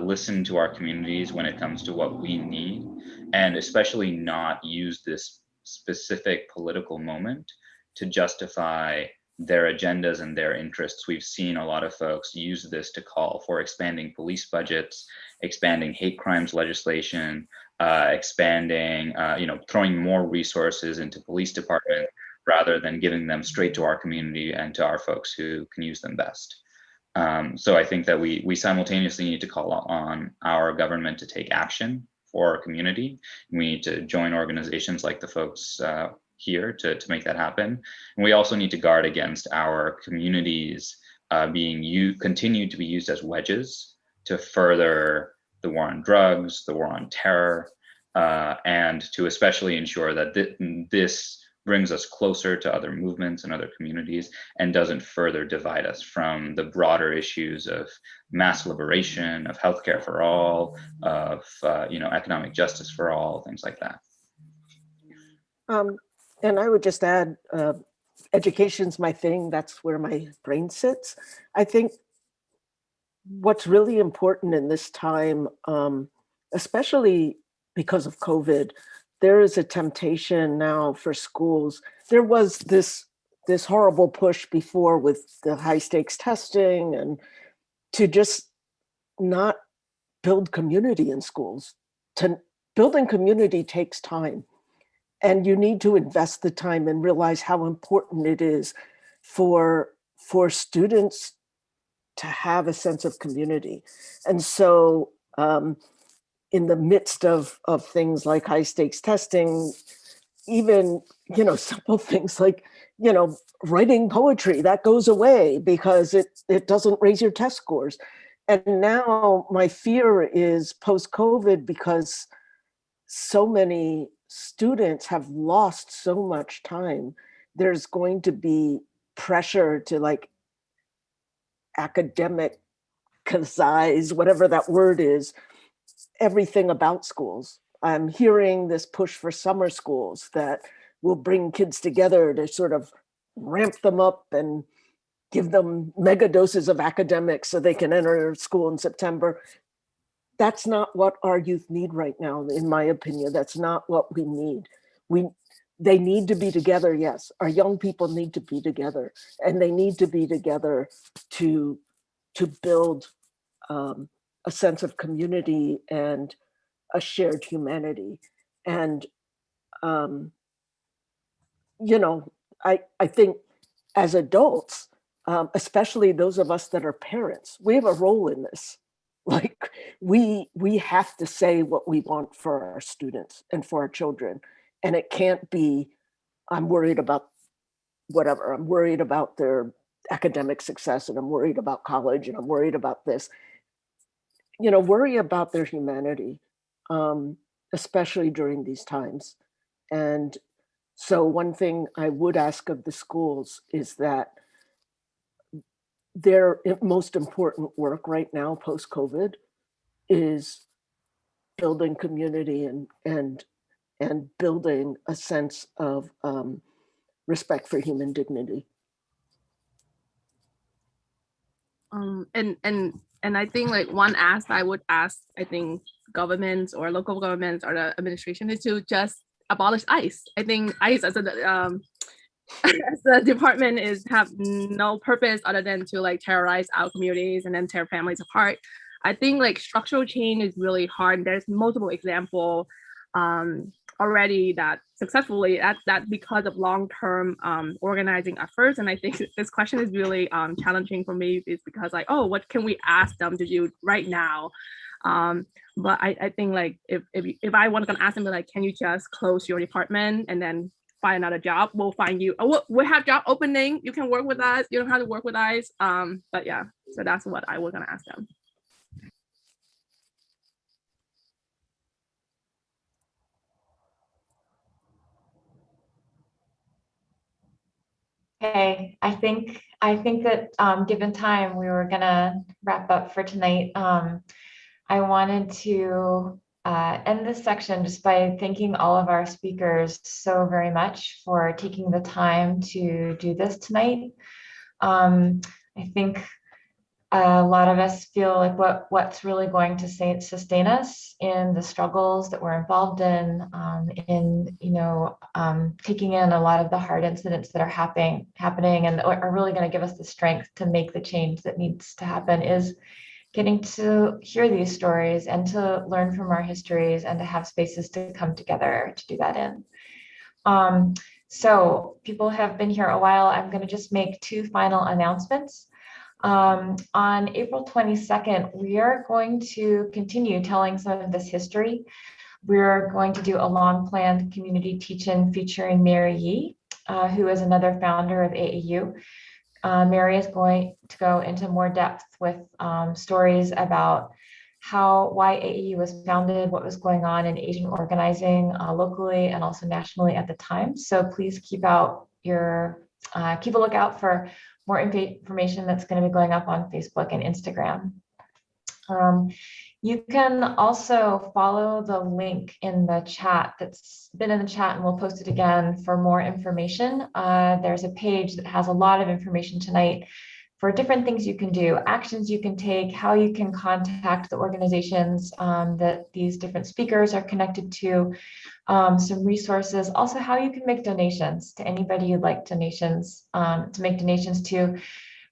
listen to our communities when it comes to what we need, and especially not use this specific political moment to justify their agendas and their interests. We've seen a lot of folks use this to call for expanding police budgets, expanding hate crimes legislation, expanding, throwing more resources into police departments rather than giving them straight to our community and to our folks who can use them best. So I think that we simultaneously need to call on our government to take action for our community. We need to join organizations like the folks here to make that happen. And we also need to guard against our communities continued to be used as wedges to further the war on drugs, the war on terror, and to especially ensure that this brings us closer to other movements and other communities and doesn't further divide us from the broader issues of mass liberation, of healthcare for all, of economic justice for all, things like that. And I would just add, education's my thing. That's where my brain sits. I think what's really important in this time, especially because of COVID, there is a temptation now for schools. There was this horrible push before with the high stakes testing and to just not build community in schools. Building community takes time. And you need to invest the time and realize how important it is for students to have a sense of community. And so in the midst of things like high stakes testing, even, simple things like, writing poetry, that goes away because it doesn't raise your test scores. And now my fear is post-COVID, because so many students have lost so much time, there's going to be pressure to academicize, whatever that word is, everything about schools. I'm hearing this push for summer schools that will bring kids together to sort of ramp them up and give them mega doses of academics so they can enter school in September. That's not what our youth need right now, in my opinion. That's not what we need. They need to be together, yes. Our young people need to be together, and they need to be together to build a sense of community and a shared humanity. And I think as adults, especially those of us that are parents, we have a role in this. We have to say what we want for our students and for our children. And it can't be, I'm worried about whatever, I'm worried about their academic success, and I'm worried about college, and I'm worried about this. Worry about their humanity, especially during these times. And so one thing I would ask of the schools is that their most important work right now, post-COVID, is building community and building a sense of respect for human dignity. And I think one ask I would ask, I think governments or local governments or the administration is to just abolish ICE. I think ICE as a department have no purpose other than to terrorize our communities and then tear families apart. I think structural change is really hard. There's multiple examples already that successfully that because of long-term organizing efforts. And I think this question is really challenging for me, is because what can we ask them to do right now? But I think if I want to ask them can you just close your department and then find another job, we'll find you. We have job opening, you can work with us, you don't have to work with us. But yeah, so that's what I was gonna ask them. Okay, I think that given time, we were gonna wrap up for tonight. I wanted to end this section just by thanking all of our speakers so very much for taking the time to do this tonight. I think a lot of us feel like what's really going to sustain us in the struggles that we're involved in taking in a lot of the hard incidents that are happening and are really going to give us the strength to make the change that needs to happen is getting to hear these stories and to learn from our histories and to have spaces to come together to do that in. So people have been here a while. I'm going to just make two final announcements. On April 22nd, we are going to continue telling some of this history. We're going to do a long planned community teach-in featuring Mary Yee, who is another founder of AAU. Mary is going to go into more depth with stories about why AAU was founded, what was going on in Asian organizing locally and also nationally at the time. So please keep a lookout for more information that's going to be going up on Facebook and Instagram. You can also follow the link in the chat that's been in the chat, and we'll post it again for more information. There's a page that has a lot of information tonight for different things you can do, actions you can take, how you can contact the organizations that these different speakers are connected to, some resources, also how you can make donations to anybody you'd like to make donations to.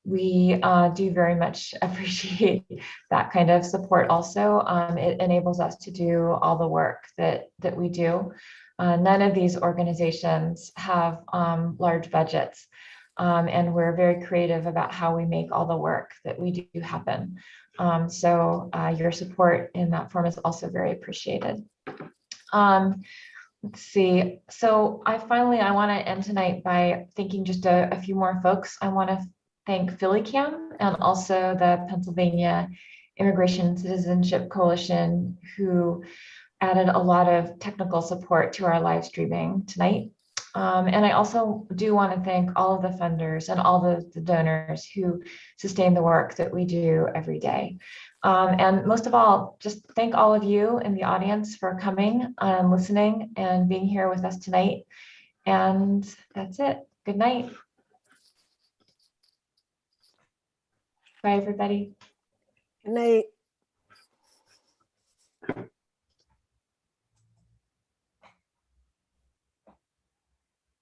We do very much appreciate that kind of support also. It enables us to do all the work that we do. None of these organizations have large budgets, and we're very creative about how we make all the work that we do happen. So your support in that form is also very appreciated. Let's see. So I want to end tonight by thanking just a few more folks. I want to thank PhillyCam and also the Pennsylvania Immigration Citizenship Coalition, who added a lot of technical support to our live streaming tonight. And I also do want to thank all of the funders and all the donors who sustain the work that we do every day. And most of all, just thank all of you in the audience for coming and listening and being here with us tonight. And that's it. Good night. Bye, everybody. Good night.